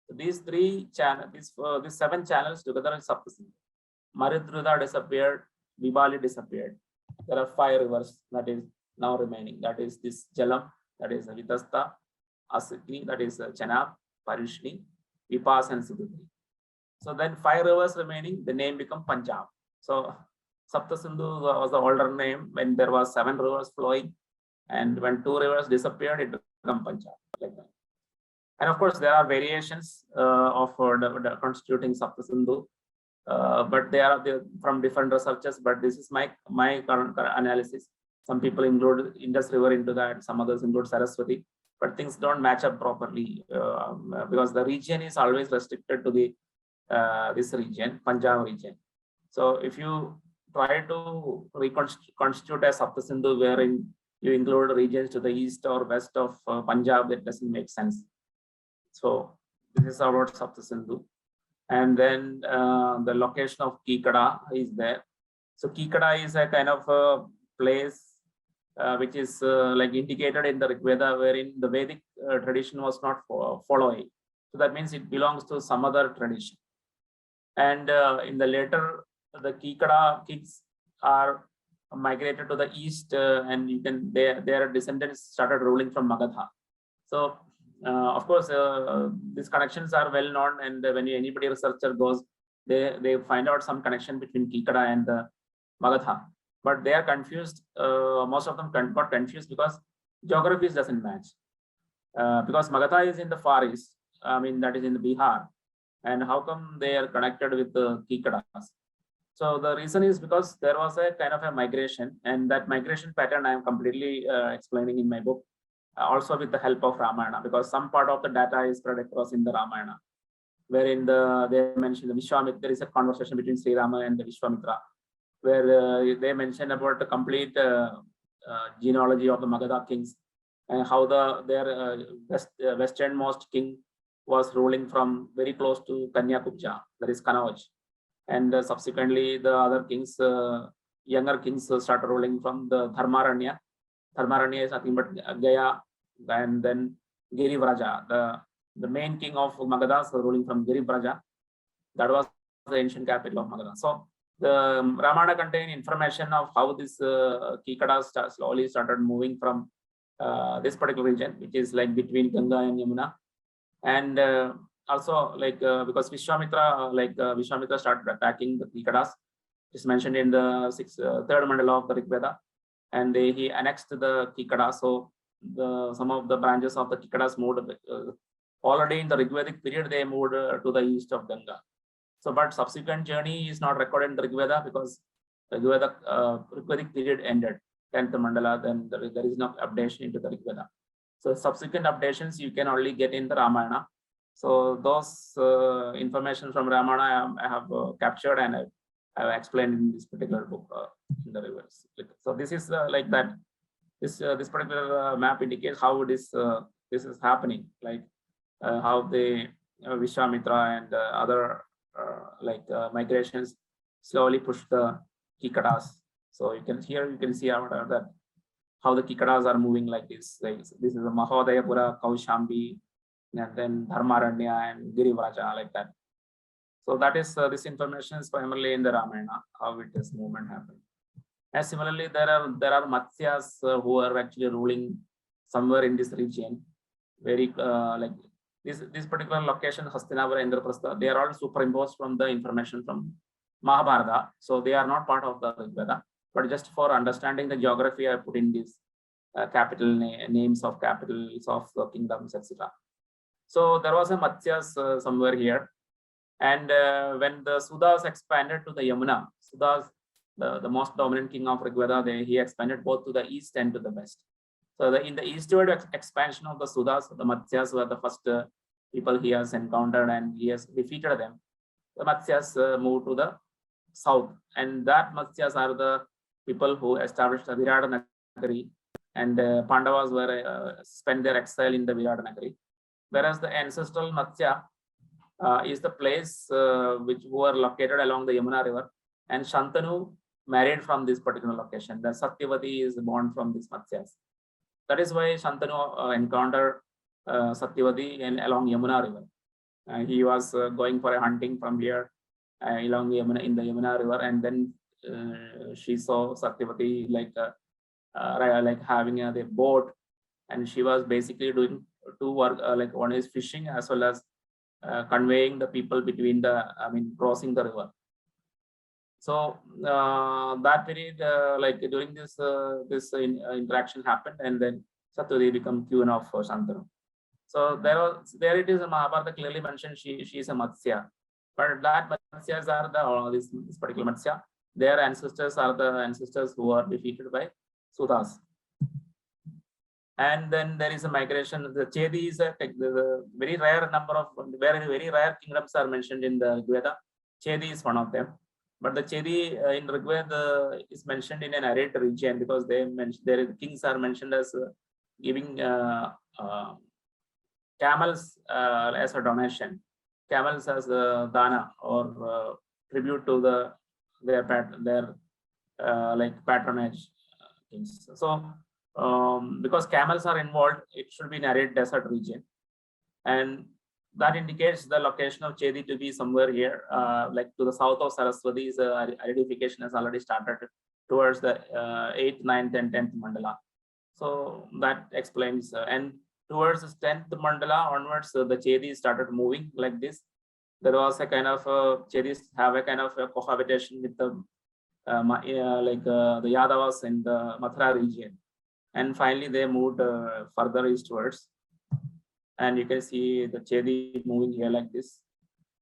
So these 3 channels, these 7 channels together is Saptasindhu. Marudvritha disappeared, Vibali disappeared. There are 5 rivers that is now remaining. That is this Jalam, that is Vitasta, Asikni, that is Chenab, Parushni, Vipas, and Sudhudri. So then 5 rivers remaining, the name become Punjab. So Saptasindhu was the older name when there was 7 rivers flowing, and when 2 rivers disappeared, it became Punjab. Like that. And of course, there are variations of the constituting Saptasindhu, but they are from different researchers. But this is my current analysis. Some people include Indus River into that, some others include Saraswati, but things don't match up properly because the region is always restricted to the this region, Punjab region. So if you try to reconstitute a Saptasindhu wherein you include regions to the east or west of Punjab, that doesn't make sense. So this is about Saptasindhu. And then the location of Kika is there. So Kika is a kind of a place which is like indicated in the Rigveda, wherein the Vedic tradition was not following. So that means it belongs to some other tradition. And in the later, the Kika kings are migrated to the east, and you can their descendants started ruling from Magadha. So of course, these connections are well known, and when anybody researcher goes, they find out some connection between Kika and Magadha, but they are confused. Most of them got confused because geographies doesn't match. Because Magadha is in the far east, I mean that is in the Bihar, and how come they are connected with the Kikadas? So the reason is because there was a kind of a migration, and that migration pattern I am completely explaining in my book, also with the help of Ramayana, because some part of the data is spread across in the Ramayana, wherein they mention the Vishwamitra. There is a conversation between Sri Rama and the Vishwamitra, where they mention about the complete genealogy of the Magadha kings and how their westernmost king was ruling from very close to Kanyakubja, that is Kanauj. And subsequently, the other kings, younger kings, started ruling from the Dharmaranya. Dharmaranya is nothing but Gaya, and then Girivraja, the main king of Magadha, ruling from Girivraja. That was the ancient capital of Magadha. So the Ramayana contains information of how this Kikadas slowly started moving from this particular region, which is like between Ganga and Yamuna, and also like because Vishwamitra started attacking the Kikadas. It's mentioned in the 3rd Mandala of the Rigveda, and he annexed the Kikada. So some of the branches of the Kikadas moved already in the Rigvedic period. They moved to the east of Ganga. So, but subsequent journey is not recorded in the Rigveda because Rigvedic period ended, 10th Mandala, then there is no updation into the Rigveda. So subsequent updations you can only get in the Ramayana. So those information from Ramayana I have captured and I have explained in this particular book in the reverse. So this is like that. This particular map indicates how this is happening, like how the Vishwamitra and other migrations slowly push the Kikadas. So you can see how the Kikadas are moving like this. Like, this is a Mahodayapura, Kaushambi, and then Dharmaranya and Girivraja, like that. So that is this information is primarily in the Ramayana, how it is movement happened. And similarly, there are Matias who are actually ruling somewhere in this region. Very like this particular location, Hastinapura, Indraprastha, they are all superimposed from the information from Mahabharata. So they are not part of the Rigveda, but just for understanding the geography, I put in these capital names of capitals of kingdoms, etc. So there was a Matias somewhere here. And when the Sudhas expanded to the Yamuna, Sudhas, the most dominant king of Rigveda, he expanded both to the east and to the west. So in the eastward expansion of the Sudhas, the Matsyas were the first people he has encountered and he has defeated them. The Matsyas moved to the south, and that Matsyas are the people who established the Viradanagari, and Pandavas were spent their exile in the Viradanagari. Whereas the ancestral Matsya is the place who are located along the Yamuna river, and Shantanu married from this particular location. The Satyavati is born from these Matsyas. That is why Shantanu encountered Satyavati along Yamuna river. He was going for a hunting from here along Yamuna, in the Yamuna river, and then she saw Satyavati like having the boat, and she was basically doing two work, like one is fishing as well as conveying the people between crossing the river. So that period, during this interaction happened, and then Satyavati became queen of Shantanu. So there it is in Mahabharata clearly mentioned she is a Matsya, but that Matsyas are this particular Matsya. Their ancestors are the ancestors who are defeated by Sudhas. And then there is a migration. The Chedi is a very rare number of very rare kingdoms are mentioned in the Rigveda. Chedi is one of them. But the Chedi in Rigveda is mentioned in an arid region because the kings are mentioned as giving camels as a donation, camels as a dana or tribute to their patronage things. So because camels are involved, it should be in arid desert region, and that indicates the location of Chedi to be somewhere here, like to the south of Saraswati's aridification has already started towards the 8th, 9th, and 10th Mandala. So that explains, and towards the 10th Mandala onwards, the Chedi started moving like this. There was a kind of Chedis have a kind of a cohabitation with the Yadavas in the Mathura region, and finally they moved further eastwards. And you can see the Chedi moving here like this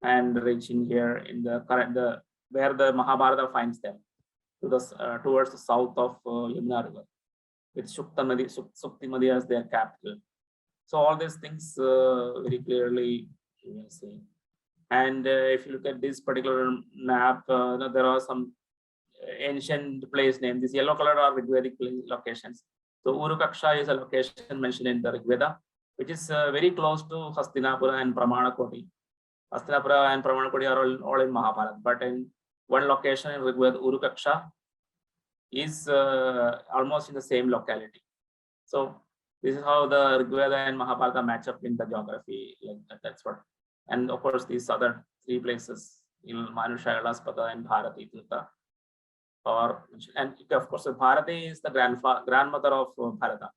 and reaching here in the current where the Mahabharata finds them to the towards the south of Yamuna river, with Suktimadi as their capital. So all these things very clearly you can see. And if you look at this particular map, there are some ancient place names. This yellow color are Rigvedic locations. So Urukaksha is a location mentioned in the Rigveda, which is very close to Hastinapura and Pramanakoti. Hastinapura and Pramanakoti are all in Mahabharata, but in one location in Rigveda, Urukaksha is almost in the same locality. So this is how the Rigveda and Mahabharata match up in the geography. Like that's what. And of course, these other three places, Manusha, Laspada, and Bharati Tirtha. And of course, Bharati is the grandmother of Bharata.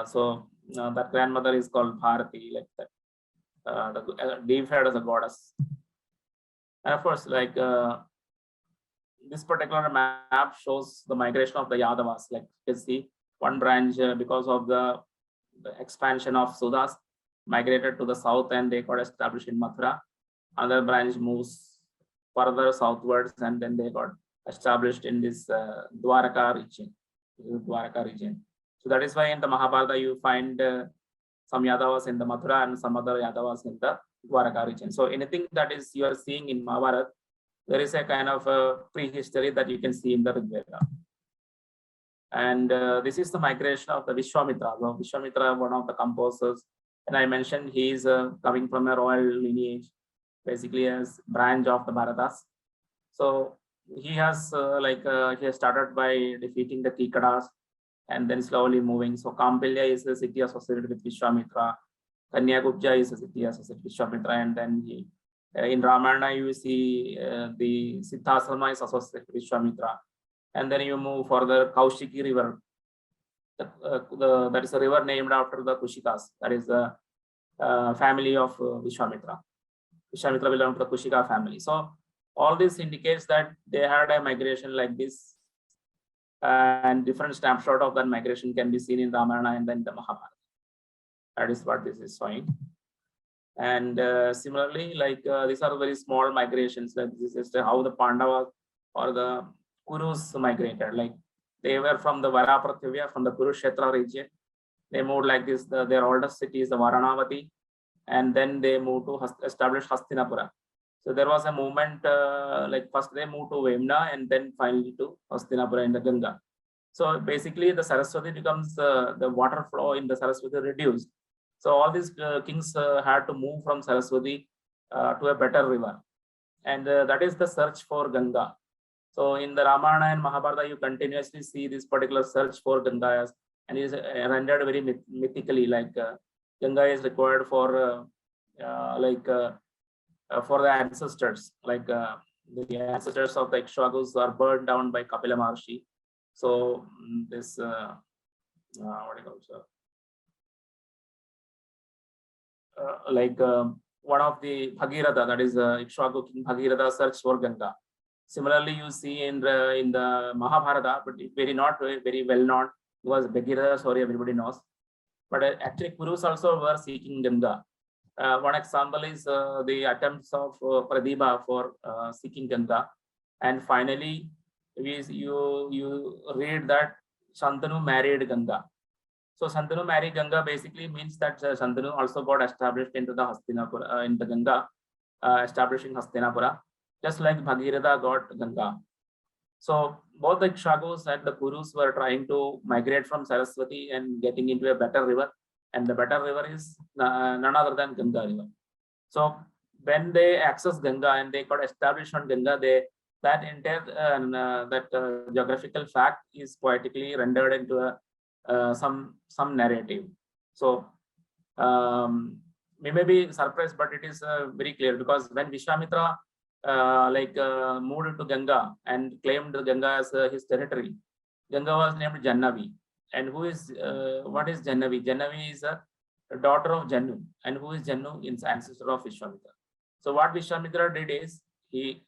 So that grandmother is called Bharati, like that, deified as a goddess. And of course, like this particular map shows the migration of the Yadavas. Like you can see one branch because of the expansion of Sudhas migrated to the south and they got established in Mathura. Another branch moves further southwards and then they got established in this Dwaraka region. Dwaraka region. So that is why in the Mahabharata you find some Yadavas in the Mathura and some other Yadavas in the Dwaraka region. So anything that is you are seeing in Mahabharata, there is a kind of prehistory that you can see in the Rigveda. And this is the migration of the Vishwamitra. So Vishwamitra, one of the composers, and I mentioned he is coming from a royal lineage, basically as branch of the Bharatas. So he has he has started by defeating the Kikadas and then slowly moving. So Kampilya is a city associated with Vishwamitra. Kanyagupja is a city associated with Vishwamitra, and then he in Ramayana you see the Siddhasrama is associated with Vishwamitra, and then you move further. Kaushiki River, that is a river named after the Kushikas. That is the family of Vishwamitra. Vishwamitra belonged to the Kushika family. So all this indicates that they had a migration like this, and different snapshot of that migration can be seen in Ramayana and then the Mahabharata. That is what this is showing. And similarly, these are very small migrations. Like this is how the Pandavas or the Kurus migrated. Like they were from the Varaprathivya, from the Kurukshetra region. They moved like this. Their oldest city is the Varanavati, and then they moved to establish Hastinapura. So there was a movement, first they moved to Vemna and then finally to Hastinapura in the Ganga. So basically the Saraswati becomes, the water flow in the Saraswati reduced. So all these kings had to move from Saraswati to a better river. And that is the search for Ganga. So in the Ramayana and Mahabharata, you continuously see this particular search for Ganga, and it is rendered very mythically, like Ganga is required for the ancestors, the ancestors of the Ikshvakus are burned down by Kapila Maharshi. So this what do you call one of the Bhagirath, that is Ikshvaku King Bhagirath, search for Ganga. Similarly, you see in the Mahabharata, but not very well known, because Bhagirath story everybody knows. But actually, Kurus also were seeking Ganga. One example is the attempts of Pradipa for seeking Ganga, and finally, you read that Shantanu married Ganga. So Shantanu married Ganga basically means that Shantanu also got established into the Hastinapura, in the Ganga, establishing Hastinapura, just like Bhagirath got Ganga. So both the Ikshvakus and the Kurus were trying to migrate from Saraswati and getting into a better river. And the better river is none other than Ganga river. So when they access Ganga and they got established on Ganga, that entire geographical fact is poetically rendered into some narrative. So we may be surprised, but it is very clear, because when Vishwamitra moved into Ganga and claimed Ganga as his territory, Ganga was named Jannavi. And who is what is Jannavi? Jannavi is a daughter of Jannu, and who is Jannu? Is ancestor of Vishwamitra. So what Vishwamitra did is he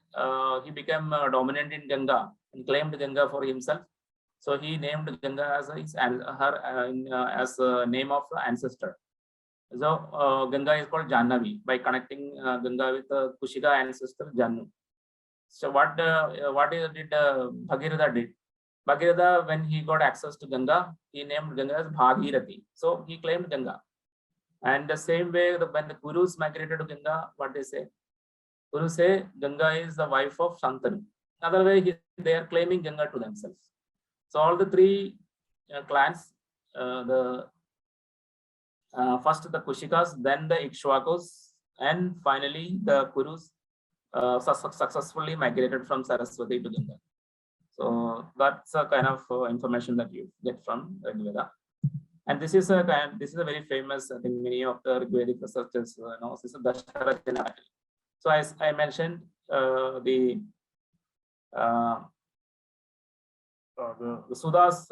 became dominant in Ganga and claimed Ganga for himself. So he named Ganga as as a name of ancestor. So Ganga is called Jannavi by connecting Ganga with the Kushika ancestor Jannu. So what did Bhagirath did? Bhagirath, when he got access to Ganga, he named Ganga as Bhagirathi. So he claimed Ganga. And the same way, when the Kurus migrated to Ganga, what they say? Kurus say Ganga is the wife of Shantanu. Another way, they are claiming Ganga to themselves. So all the three clans, first the Kushikas, then the Ikshvakus, and finally the Kurus successfully migrated from Saraswati to Ganga. So that's a kind of information that you get from Rigveda. And this is a very famous, I think many of the Rigvedic researchers know, this is the Dasharajana battle. So as I mentioned, the Sudas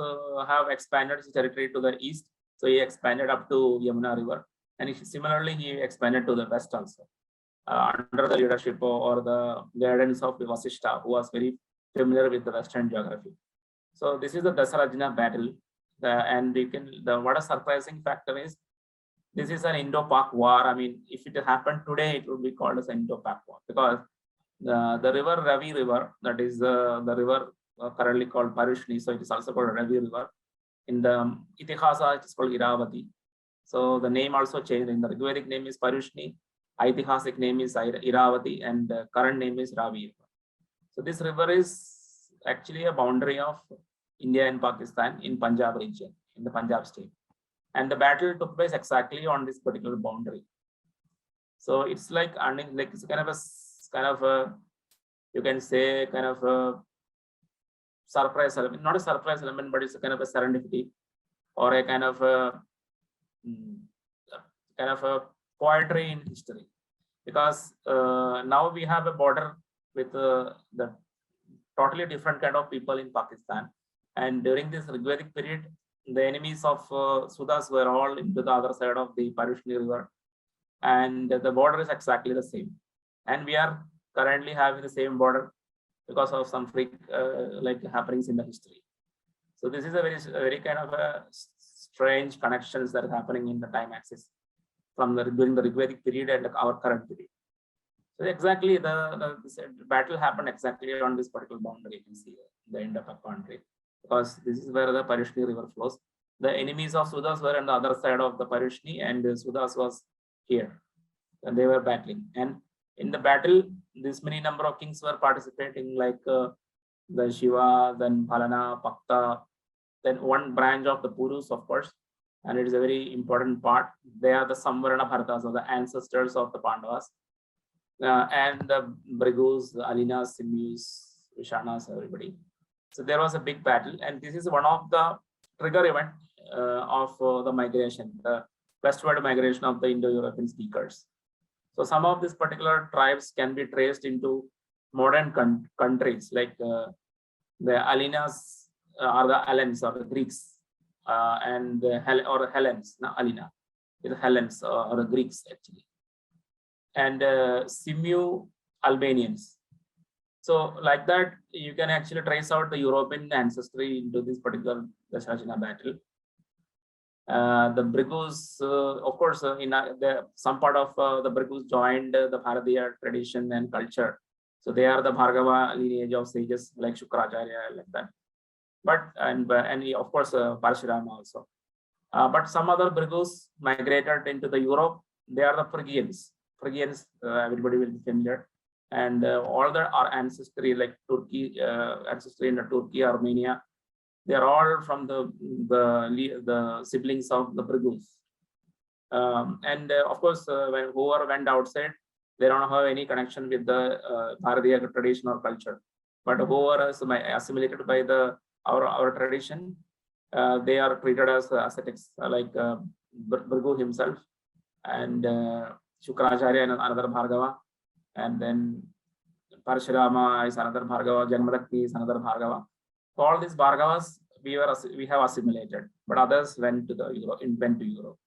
have expanded his territory to the east. So he expanded up to Yamuna River. And similarly, he expanded to the west also, under the leadership or the guidance of Vasishta, who was very familiar with the Western geography. So this is the Dasarajana battle. What a surprising factor is, this is an Indo-Pak war. I mean, if it happened today, it would be called as an Indo-Pak war, because The river Ravi River, that is the river currently called Parushni, so it is also called Ravi River. In the Itihasa, it is called Iravati. So the name also changed. In the Rigvedic name is Parushni, Aitihasic name is Iravati, and the current name is Ravi. So this river is actually a boundary of India and Pakistan in Punjab region, in the Punjab state. And the battle took place exactly on this particular boundary. So it's like it's kind of a, you can say kind of a surprise element, not a surprise element, but it's a kind of a serendipity or a kind of a poetry in history, because now we have a border with the totally different kind of people in Pakistan, and during this Rigvedic period, the enemies of Sudas were all into the other side of the Parushni River, and the border is exactly the same, and we are currently having the same border because of some freak like happenings in the history. So this is a very kind of a strange connections that are happening in the time axis from during the Rigvedic period and our current period. So exactly the battle happened exactly on this particular boundary. You can see the end of the country, because this is where the Parushni River flows. The enemies of Sudas were on the other side of the Parushni, and Sudas was here, and they were battling. And in the battle, this many number of kings were participating, like the Shiva, then Phalana, Pakta, then one branch of the Purus, of course, and it is a very important part. They are the Samvarana Bharatas, or the ancestors of the Pandavas, and the Brigus, the Alinas, Simyus, Vishanas, everybody. So there was a big battle, and this is one of the trigger event of the migration, the westward migration of the Indo-European speakers. So some of these particular tribes can be traced into modern countries, like the Alinas or the Alans or the Greeks, and the Hellenes, not Alina, the Hellenes or the Greeks actually, and Simu Albanians. So like that, you can actually trace out the European ancestry into this particular Dasharajina battle. The Brigus, of course, in some part of the Brigus joined the Bharatiya tradition and culture. So they are the Bhargava lineage of sages like Shukracharya, like that. But and of course Parashurama also. But some other Brigus migrated into the Europe. They are the Phrygians. Phrygians, everybody will be familiar. And all our ancestry, like Turkey, ancestry in the Turkey, Armenia, they are all from the siblings of the Brigus. And of course, whoever went outside, they don't have any connection with the Bharatiya tradition or culture. But whoever is assimilated by our tradition, they are treated as ascetics, like Brigu himself, and Shukracharya and another Bhargava, and then Parashurama is another Bhargava, Janmadakti is another Bhargava. So all these Bhargavas we have assimilated, but others went to Europe.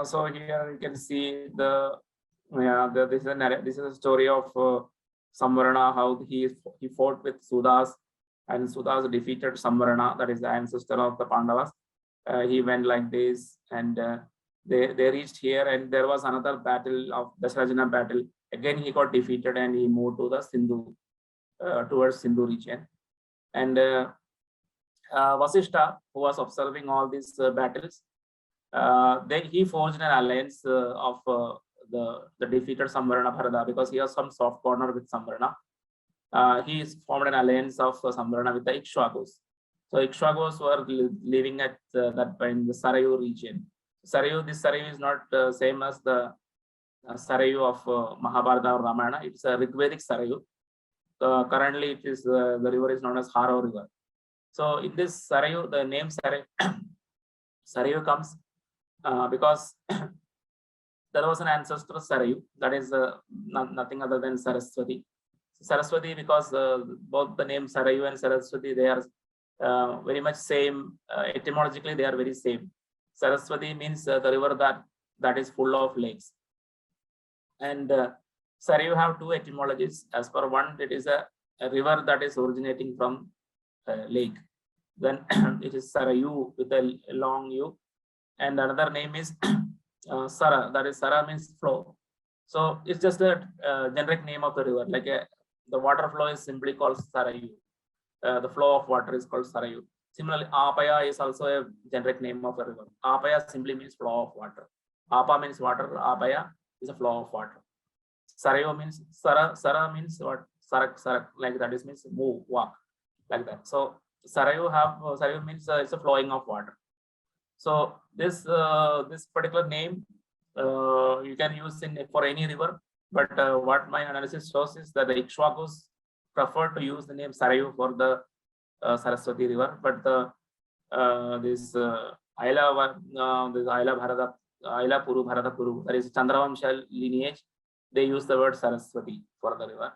So here you can see this is a story of Samvarana, how he fought with Sudas, and Sudas defeated Samvarana, that is the ancestor of the Pandavas. He went like this, and they reached here, and there was another battle of Dasharajina battle. Again, he got defeated, and he moved to the Sindhu, towards Sindhu region. And Vasishta, who was observing all these battles, he forged an alliance of the defeated Samvarana Bharata, because he has some soft corner with Samvarana. He formed an alliance of Samvarana with the Ikshvakus. So Ikshvakus were living at that point in the Sarayu region. This Sarayu is not same as the Sarayu of Mahabharata or Ramayana. It's a Rigvedic Sarayu. Currently, it is the river is known as Haro River. So in this Sarayu, the name Sarayu comes because there was an ancestor Sarayu, that is nothing other than Saraswati. Saraswati, because both the name Sarayu and Saraswati, they are very much same. Etymologically, they are very same. Saraswati means the river that is full of lakes. And Sarayu have two etymologies. As per one, it is a river that is originating from a lake. Then it is Sarayu with a long U. And another name is Sara, that is Sara means flow. So it's just a generic name of the river. Like the water flow is simply called Sarayu. The flow of water is called Sarayu. Similarly, Apaya is also a generic name of a river. Apaya simply means flow of water. Apa means water. Apaya is a flow of water. Sarayu means Sara means what? Sarak, like that is means move, walk, like that. So Sarayu means it's a flowing of water. So this particular name you can use for any river, but what my analysis shows is that the Ikshwakus prefer to use the name Sarayu for the Saraswati river, but this Aila Bharata, Aila Puru Bharata Puru, that is Chandravamsha lineage, they use the word Saraswati for the river.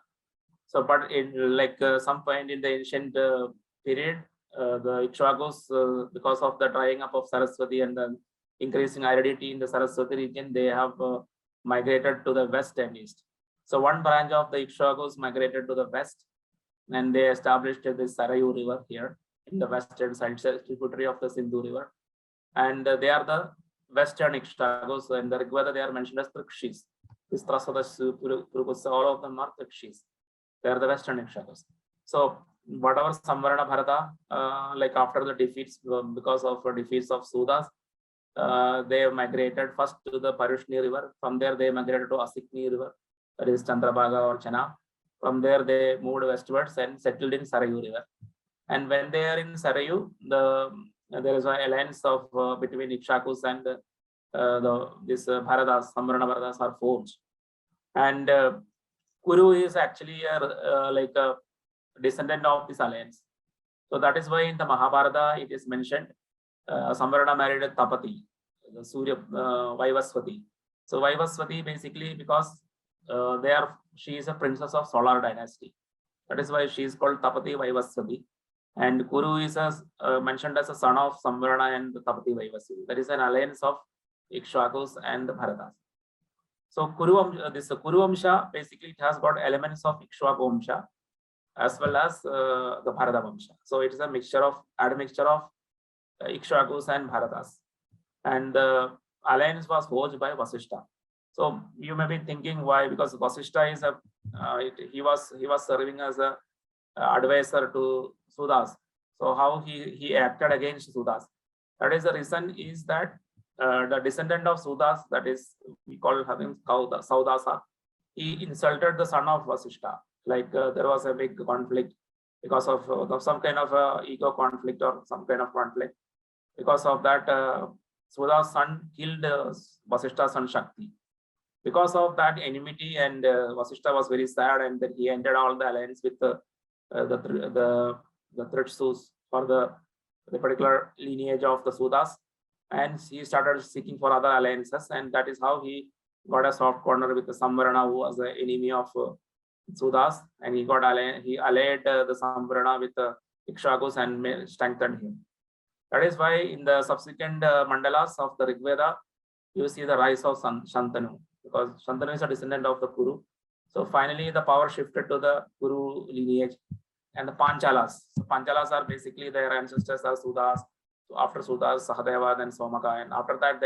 So, but in some point in the ancient period, the Ikshwakus, because of the drying up of Saraswati and the increasing aridity in the Saraswati region, they have migrated to the west and east. So one branch of the Ikshwakus migrated to the west, and they established this Sarayu river here in the western side, tributary of the Sindhu river. And they are the western Ikshwakus. In the Rigveda, they are mentioned as Trikshis. All of them are Trikshis. They are the western Ikshwakus. So whatever Samvarana Bharata, like after the defeats, because of defeats of Sudas, they migrated first to the Parushni river. From there, they migrated to Asikni river, that is Chandrabhaga or Chana. From there, they moved westwards and settled in Sarayu river. And when they are in Sarayu, there is an alliance of between Ikshakus and this Bharatas, Samvarana Bharatas are forged. And Kuru is actually like a descendant of this alliance. So that is why in the Mahabharata it is mentioned Samvarana married a Tapati, the Surya Vaivaswati. So Vaivaswati basically because she is a princess of Solar dynasty. That is why she is called Tapati Vaivaswati. And Kuru is mentioned as a son of Samvarana and Tapati Vaivaswati. That is an alliance of Ikshwakus and the Bharatas. So this Kuru Vamsha, basically it has got elements of Ikshwaku Vamsha as well as the Bharata Vamsha. So it is a mixture of Ikshwakus and Bharatas. And the alliance was forged by Vasishta. So you may be thinking why, because Vasishta is he was serving as a advisor to Sudas. So how he acted against Sudas. That is the reason is that the descendant of Sudas, that is we call having Saudasa, he insulted the son of Vasishta. Like there was a big conflict because of some kind of ego conflict or some kind of conflict. Because of that, Suda's son killed Vasishta's son Shakti. Because of that enmity, and Vasishta was very sad, and then he ended all the alliance with the Tritsus for the particular lineage of the Sudas, and he started seeking for other alliances, and that is how he got a soft corner with the Samvarana, who was the enemy of Sudas, and he allied the Samvarana with the Ikshwakus and strengthened him. That is why in the subsequent Mandalas of the Rigveda, you see the rise of Shantanu, because Shantanu is a descendant of the Kuru. So finally, the power shifted to the Kuru lineage. And the Panchalas. So Panchalas are basically their ancestors are Sudas. So after Sudas, Sahadeva, then Somaka, and after that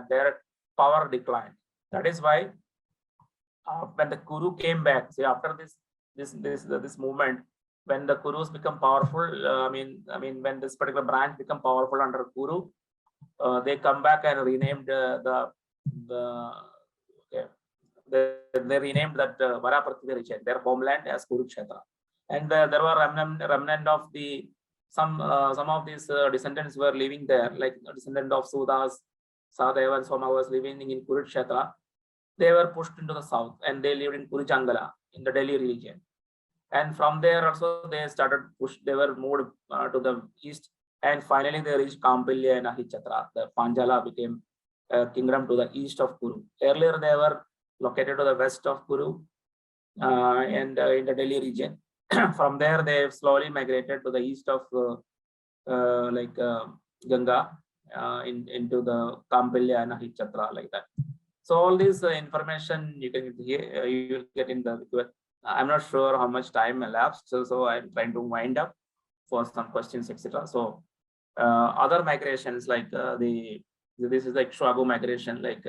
their power declined. That is why when the Kuru came back, say after this movement, when the Kurus become powerful, I mean when this particular branch become powerful under Kuru, they come back and renamed they renamed that Varaprithvi region, their homeland, as Kurukshetra. And there were remnant of some of these descendants were living there, like a descendant of Sudas, Sahadeva and Soma was living in Kurukshetra. They were pushed into the south and they lived in Kurujangala in the Delhi region. And from there also they were moved to the east, and finally they reached Kampilya and Ahichatra. The Panjala became a kingdom to the east of Kuru. Earlier they were located to the west of Kuru and in the Delhi region. From there they slowly migrated to the east of Ganga into the Kampilya and Ahichatra, like that. So all this information you can you will get in the. I'm not sure how much time elapsed, so I'm trying to wind up for some questions, etc. So other migrations like this is like Ikshwaku migration, like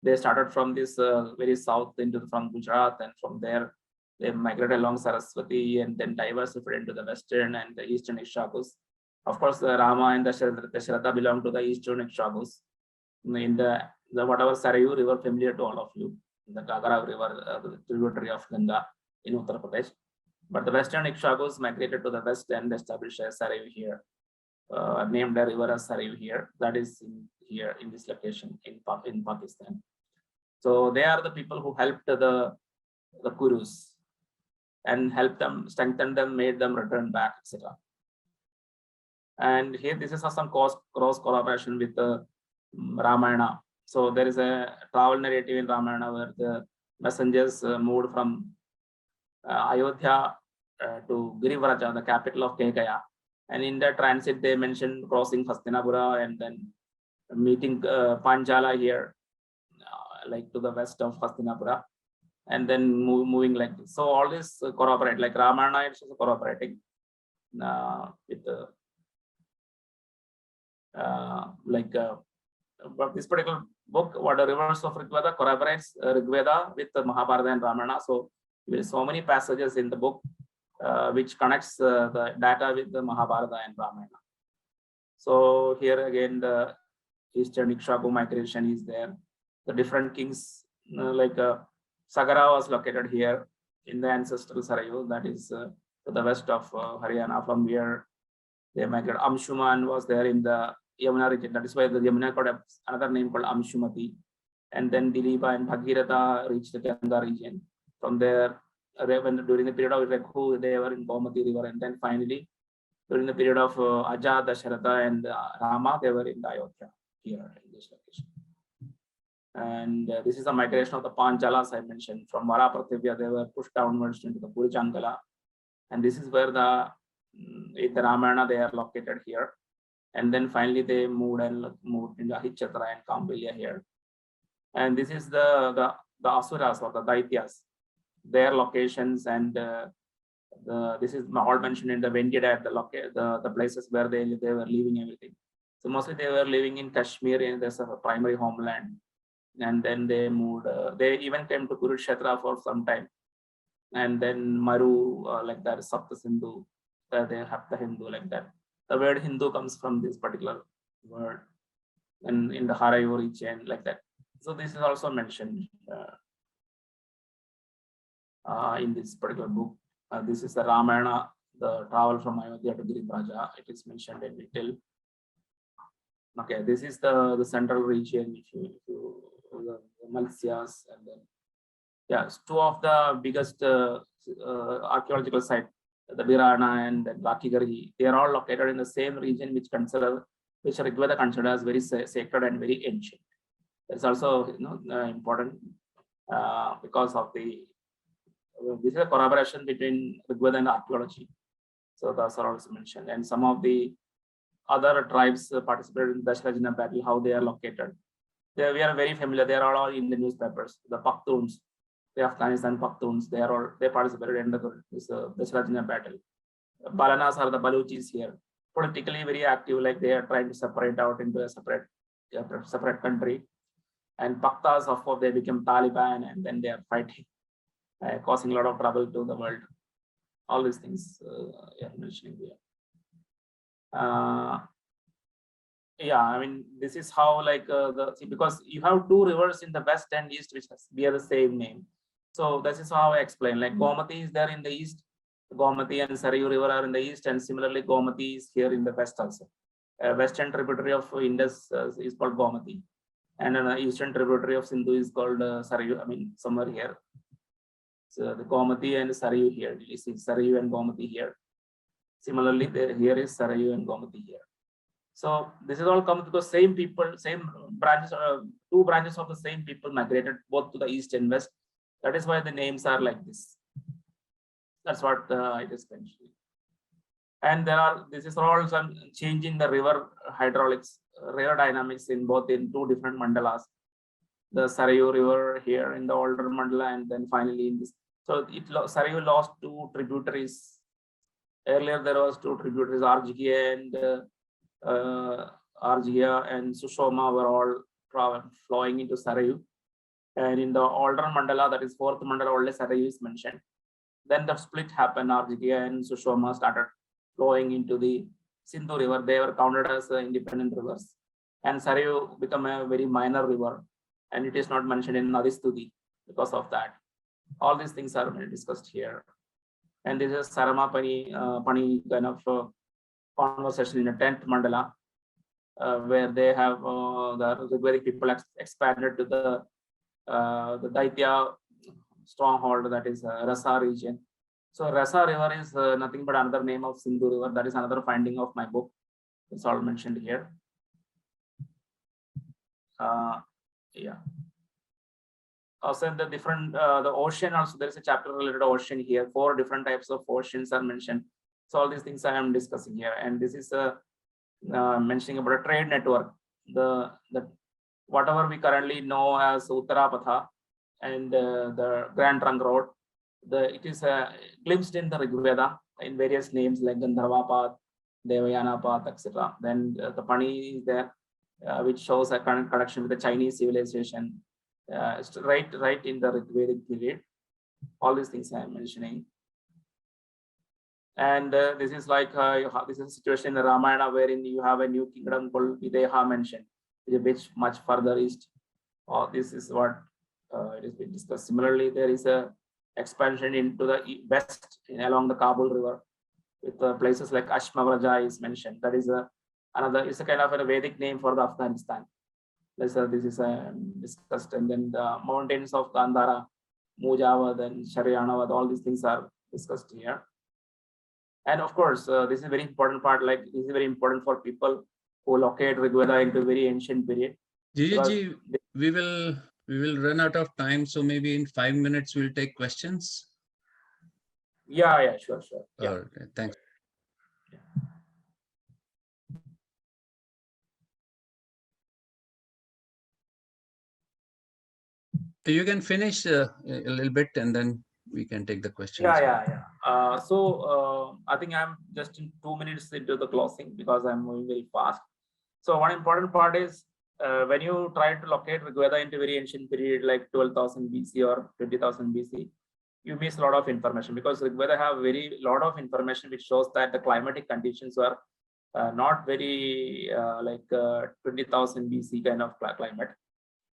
They started from this very south from Gujarat, and from there they migrated along Saraswati and then diversified into the western and the eastern Ikshvakus. Of course, the Rama and the Dasharatha belong to the eastern Ikshvakus. In the whatever Sarayu river familiar to all of you, the Gagara river, the tributary of Ganga in Uttar Pradesh. But the western Ikshvakus migrated to the west and established a Sarayu here, named the river as Sarayu here. That is here in this location in Pakistan. So they are the people who helped the Kurus and helped them, strengthened them, made them return back, etc. And here this is some cross collaboration with the Ramayana. So there is a travel narrative in Ramayana where the messengers moved from Ayodhya to Girivraja, the capital of Kekaya. And in that transit, they mentioned crossing Hastinapura and then meeting Panchala here, like to the west of Hastinapura, and then moving like this. So all this corroborate, like Ramayana is also corroborating with but this particular book, what the rivers of Rigveda, corroborates Rigveda with the Mahabharata and Ramayana. So there is so many passages in the book which connects the data with the Mahabharata and Ramayana. So here again, the Eastern Ikshvaku migration is there. The different kings, like Sagara was located here in the ancestral Sarayu, that is to the west of Haryana, from where they migrated. Amshuman was there in the Yamuna region. That is why the Yamuna got another name called Amshumati. And then Dilipa and Bhagirath reached the Ganga region. From there, during the period of Rekhu, they were in Gomati river. And then finally, during the period of Aja, Dasharatha, and Rama, they were in Ayodhya here in this location. And this is the migration of the Panchalas I mentioned. From Vara Prathivya, they were pushed downwards into the Puri Chankala. And this is where in the Ramayana they are located here. And then finally they moved into Ahichatra and Kambilya here. And this is the Asuras or the Daityas, their locations, and this is all mentioned in the Vendida, the places where they were living everything. So mostly they were living in Kashmir in their primary homeland. And then they moved, they even came to Kurukshetra for some time. And then Maru, like that, Sapta Sindhu, they have the Hindu, like that. The word Hindu comes from this particular word, and in the Harayuri chain, like that. So this is also mentioned in this particular book. This is the Ramayana, the travel from Ayodhya to Girivraja. It is mentioned in detail. Okay, this is the central region. If you the Malsyas, and then yes, two of the biggest archaeological sites, the Virana and the Vakigari, they are all located in the same region, which Rigveda considers very sacred and very ancient. It's also important because of this is a collaboration between Rigveda and archaeology. So those are also mentioned, and some of the other tribes participated in the Regina battle, how they are located. We are very familiar. They are all in the newspapers. The Pakhtuns, the Afghanistan Pakhtuns, they participated in this Regina battle. Balanas are the Baluchis here, politically very active, like they are trying to separate out into a separate country. And Pakhtas, of course, they became Taliban, and then they are fighting, causing a lot of trouble to the world. All these things mentioning here. Yeah, I mean, this is how, like, because you have two rivers in the west and east which bear the same name. So this is how I explain. Like Gomati is there in the east, Gomati and Sarayu river are in the east, and similarly Gomati is here in the west also. Western tributary of Indus is called Gomati, and an eastern tributary of Sindhu is called Sarayu. I mean, somewhere here. So the Gomati and Sarayu here. You see Sarayu and Gomati here. Similarly, here is Sarayu and Gomati here. So this is all comes because same people, same branches, two branches of the same people migrated both to the east and west. That is why the names are like this. That's what it is mentioned. And this is all some change in the river hydraulics, river dynamics in two different mandalas. The Sarayu river here in the older mandala, and then finally in this. So Sarayu lost two tributaries. Earlier there was two tributaries, Argia and Sushoma were all flowing into Sarayu. And in the older Mandala, that is fourth Mandala, only Sarayu is mentioned. Then the split happened. Arjigya and Sushoma started flowing into the Sindhu river. They were counted as independent rivers. And Sarayu became a very minor river. And it is not mentioned in Nadistuti because of that. All these things are discussed here. And this is Sarama Pani kind of conversation in the 10th Mandala, where they have the Rigvedic people expanded to the Daitya stronghold, that is Rasa region. So Rasa river is nothing but another name of Sindhu river. That is another finding of my book. It's all mentioned here. Yeah. Also the different, the ocean also, there is a chapter related to ocean here. 4 different types of oceans are mentioned. So all these things I am discussing here. And this is mentioning about a trade network. The whatever we currently know as Uttarapatha and the Grand Trunk Road, it is glimpsed in the Rigveda in various names like Gandharva Path, Devayana Path, etc. Then the Pani is there, which shows a connection with the Chinese civilization. It's right in the Rigvedic period. All these things I am mentioning. And this is like this is a situation in the Ramayana wherein you have a new kingdom called Videha mentioned, which much further east. This is what it has been discussed. Similarly, there is a expansion into the west along the Kabul River, with places like Ashmavraja is mentioned. That is another. It's a kind of a Vedic name for the Afghanistan. This is discussed, and then the mountains of Gandhara, Mujavad, and Sharianavad. All these things are discussed here. And of course, this is a very important part. Like this is very important for people who locate Rigveda into very ancient period. Jijith, we will run out of time, so maybe in 5 minutes we'll take questions. Yeah, sure. Yeah. Okay, thanks. You can finish a little bit and then we can take the questions. Yeah. So I think I'm just in 2 minutes into the closing because I'm moving very fast. So one important part is when you try to locate Rigveda into very ancient period like 12,000 BC or 20,000 BC, you miss a lot of information because Rigveda have very lot of information which shows that the climatic conditions were not very like 20,000 BC kind of climate.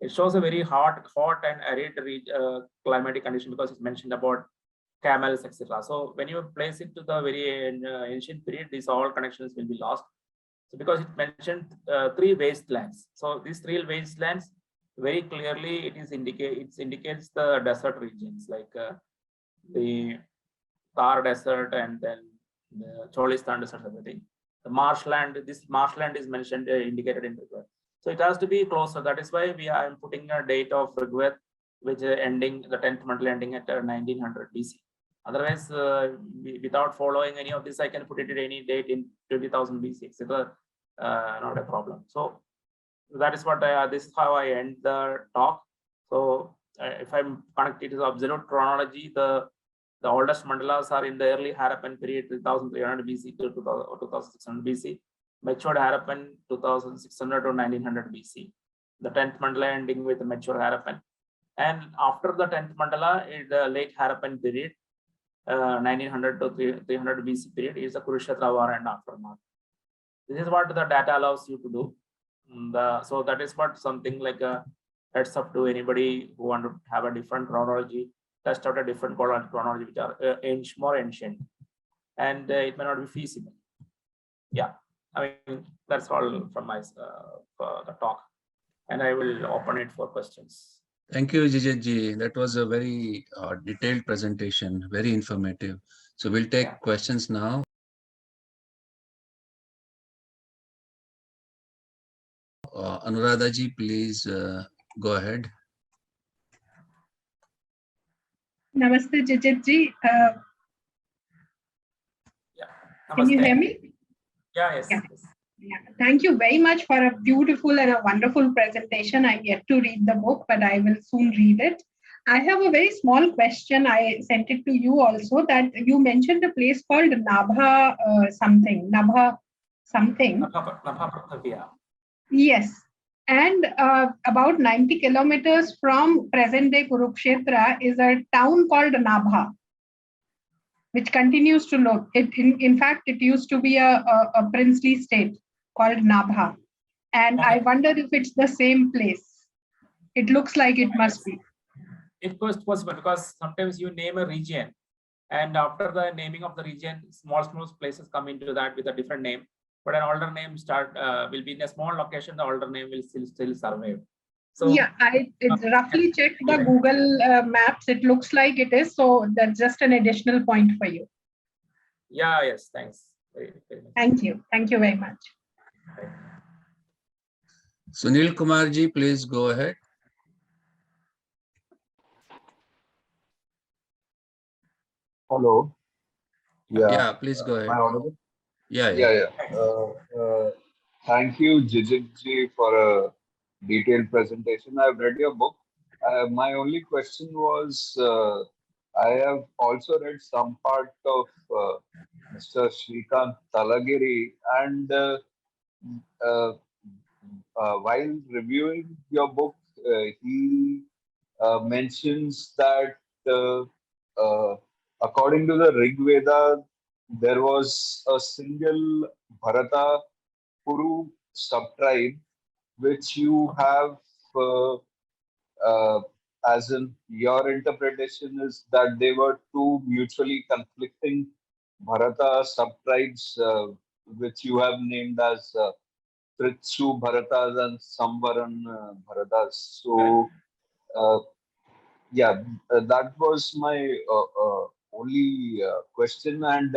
It shows a very hot and arid climatic condition because it's mentioned about camels, etc. So when you place it to the very ancient period, these all connections will be lost. So because it mentioned 3 wastelands. So these 3 wastelands very clearly it indicates the desert regions like the Thar desert and then the Cholistan desert, everything. The marshland, this marshland is mentioned indicated in Rigveda. So it has to be closer. That is why I am putting a date of Rigveda, which ending the 10th mandal ending at 1900 BC. Otherwise, without following any of this, I can put it at any date in 20,000 BC, etc. Not a problem. So that is what this is how I end the talk. So if I'm connected to the absolute chronology, the oldest mandalas are in the early Harappan period, 3,300 BC to 2,600 BC. Matured Harappan 2,600 to 1900 BC. The 10th mandala ending with the mature Harappan. And after the 10th mandala, in the late Harappan period, 1900 to 300 BC period is the Kurukshetra war and aftermath. This is what the data allows you to do. So that is what something like a heads up to anybody who want to have a different chronology, test out a different chronology which are more ancient, and it may not be feasible. Yeah. I mean, that's all from my for the talk, and I will open it for questions. Thank you, Jijith ji. That was a very detailed presentation, very informative. So we'll take questions now. Anuradha ji, please go ahead. Namaste, Jijith ji. Can you hear me? Yes. Yeah. Thank you very much for a beautiful and a wonderful presentation. I'm yet to read the book, but I will soon read it. I have a very small question. I sent it to you also, that you mentioned a place called Nabha something. Nabha Prithviya. Yes. And about 90 kilometers from present-day Kurukshetra is a town called Nabha, which continues to look. In fact, it used to be a princely state called Nabha. And I wonder if it's the same place. It looks like it must be. It was possible because sometimes you name a region, and after the naming of the region, small places come into that with a different name. But an older name will be in a small location. The older name will still survive. So yeah, I roughly checked the Google Maps. It looks like it is. So that's just an additional point for you. Yeah. Yes. Thanks. Very much. Thank you. Thank you very much. Sunil Kumarji, please go ahead. Hello. Yeah, please go ahead. Am I audible? Yeah. Thank you, Jijith ji, for a detailed presentation. I've read your book. My only question was, I have also read some part of Mr. Shrikant Talagiri, and while reviewing your book, he mentions that according to the Rigveda, there was a single Bharata Kuru subtribe, which you have, as in your interpretation, is that they were two mutually conflicting Bharata subtribes, which you have named as Tritsu Bharatas and Samvaran Bharatas. So, that was my only question. And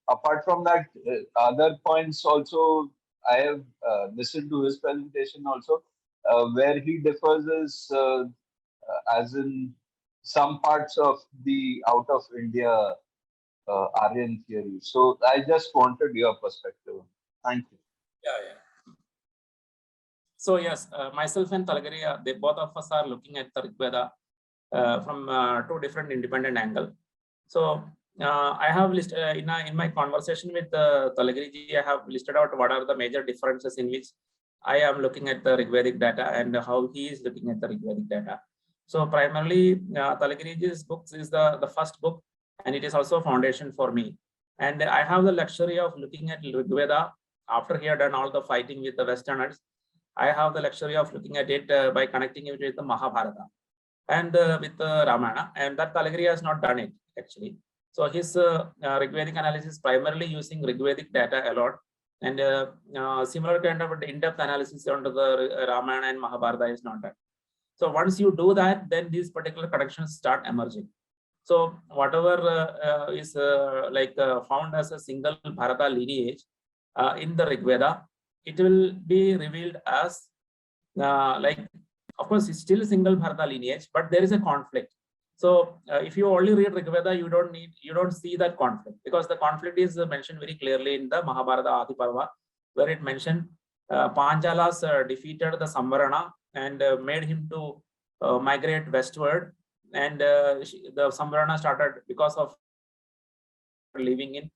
apart from that, other points also, I have listened to his presentation also, where he differs is as in some parts of the out of India Aryan theory. So I just wanted your perspective. Thank you. Yeah. So yes, myself and Talagiri, they both of us are looking at the Rigveda from two different independent angles. So I have listed in my conversation with Talagiri ji, I have listed out what are the major differences in which I am looking at the Rigvedic data and how he is looking at the Rigvedic data. So primarily, Talagiri ji's books is the first book, and it is also a foundation for me. And I have the luxury of looking at Rigveda after he had done all the fighting with the Westerners. I have the luxury of looking at it by connecting it with the Mahabharata and with Ramayana, and that Talagiri has not done it actually. So his Rigvedic analysis is primarily using Rigvedic data a lot, and similar kind of in-depth analysis onto the Ramayana and Mahabharata is not done. So once you do that, then these particular connections start emerging. So whatever is found as a single Bharata lineage in the Rigveda, it will be revealed as of course, it's still a single Bharata lineage, but there is a conflict. So if you only read Rigveda, you don't see that conflict, because the conflict is mentioned very clearly in the Mahabharata Adi Parva, where it mentioned Panchalas defeated the Samvarana and made him to migrate westward, and the Samvarana started because of living in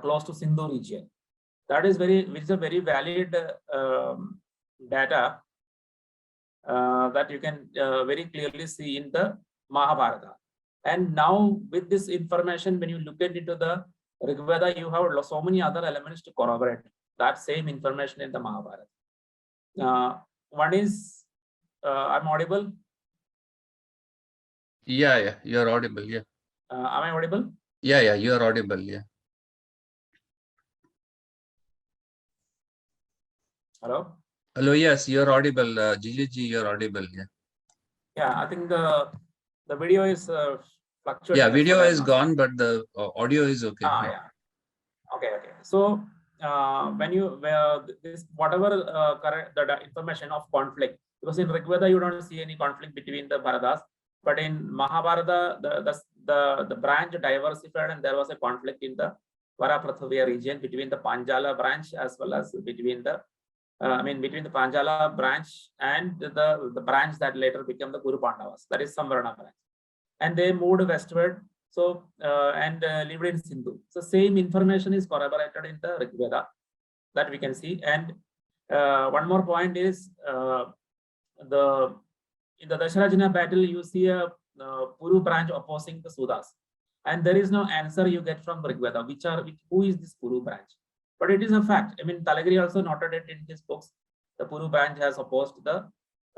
close to Sindhu region. That is which is a very valid data that you can very clearly see in the Mahabharata. And now with this information, when you look at into the Rigveda, you have so many other elements to corroborate that same information in the Mahabharata. One is, I'm audible? Yeah, you're audible. Yeah. Am I audible? Yeah, you're audible. Yeah. Hello? Hello, yes, you're audible. Jijith ji, you're audible. Yeah. Yeah, I think the video is fluctuating. Yeah, video is gone, but the audio is okay. Yeah. Okay. So when you this whatever the information of conflict, because in Rigveda you don't see any conflict between the Bharatas, but in Mahabharata the branch diversified, and there was a conflict in the Varaprastha region between the Panjala branch as well as between the between the Panjala branch and the branch that later became the Kuru Pandavas, that is Samvarana branch, and they moved westward. So and lived in Sindhu. So same information is corroborated in the Rigveda that we can see, and One more point is in the Dasharajana battle, you see a Puru branch opposing the Sudas, and there is no answer you get from Rigveda, who is this Puru branch? But it is a fact. I mean, Talagiri also noted it in his books. The Puru branch has opposed the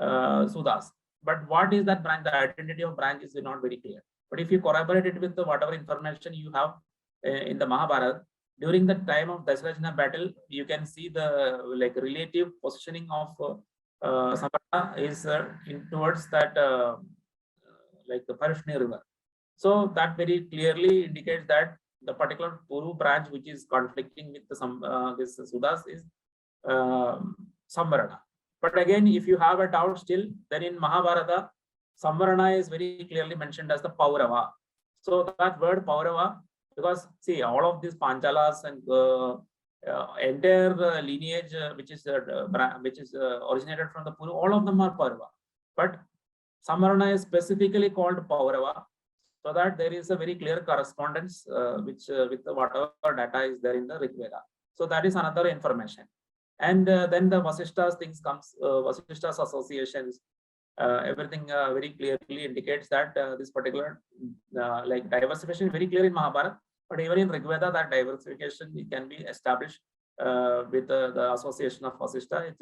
Sudas. But what is that branch? The identity of branch is not very clear. But if you corroborate it with whatever information you have in the Mahabharata, during the time of Dasharajana battle, you can see the relative positioning of Samarana is towards that the Parishni river. So that very clearly indicates that the particular Puru branch which is conflicting with this Sudas is Samvarana. But again, if you have a doubt still, then in Mahabharata, Samvarana is very clearly mentioned as the Paurava. So that word Paurava, because see, all of these Panchalas and entire lineage which is originated from the Puru, all of them are Paurava. But Samvarana is specifically called Paurava, so that there is a very clear correspondence with whatever data is there in the Rigveda. So that is another information. And then the Vasishta's things comes, Vasishta's associations, everything very clearly indicates that this particular diversification is very clear in Mahabharata, but even in Rigveda, that diversification can be established with the association of Vasishta. It's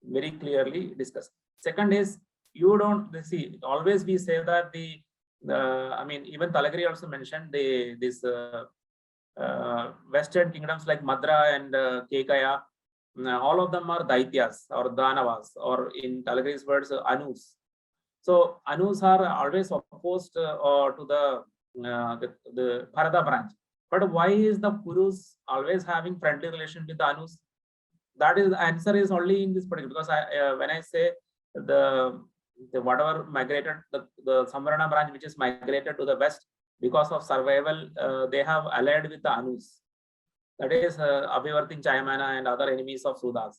very clearly discussed. Second is, you don't see, always we say that I mean, even Talagiri also mentioned these Western kingdoms like Madra and Kekaya, all of them are Daityas or Danavas, or in Talagiri's words, Anus. So Anus are always opposed to the Bharata branch. But why is the Purus always having friendly relation with the Anus? That is, the answer is only in this particular, because when I say the whatever migrated, the Samvarana branch which is migrated to the west because of survival, they have allied with the Anus. That is Abhivartin Chayamana and other enemies of Sudas.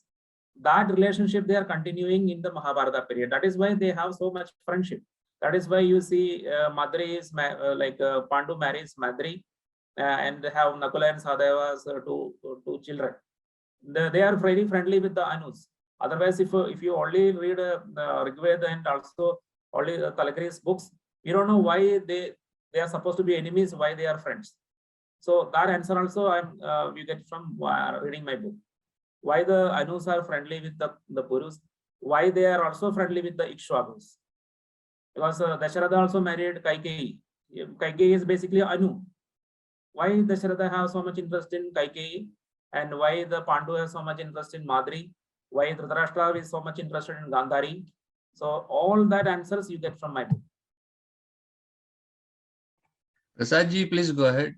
That relationship they are continuing in the Mahabharata period. That is why they have so much friendship. That is why you see Madri is Pandu marries Madri and have Nakula and Sadeva's two children. They are very friendly with the Anus. Otherwise, if you only read Rigveda and also only Talagiri's books, you don't know why they are supposed to be enemies, why they are friends. So that answer also you get from reading my book. Why the Anus are friendly with the Purus, why they are also friendly with the Ikshvakus. Because Dasharatha also married Kaikeyi. Kaikeyi is basically Anu. Why Dasharatha has so much interest in Kaikeyi, and why the Pandu has so much interest in Madri, why Dhritarashtra is so much interested in Gandhari. So all that answers you get from my book. Prasadji, please go ahead.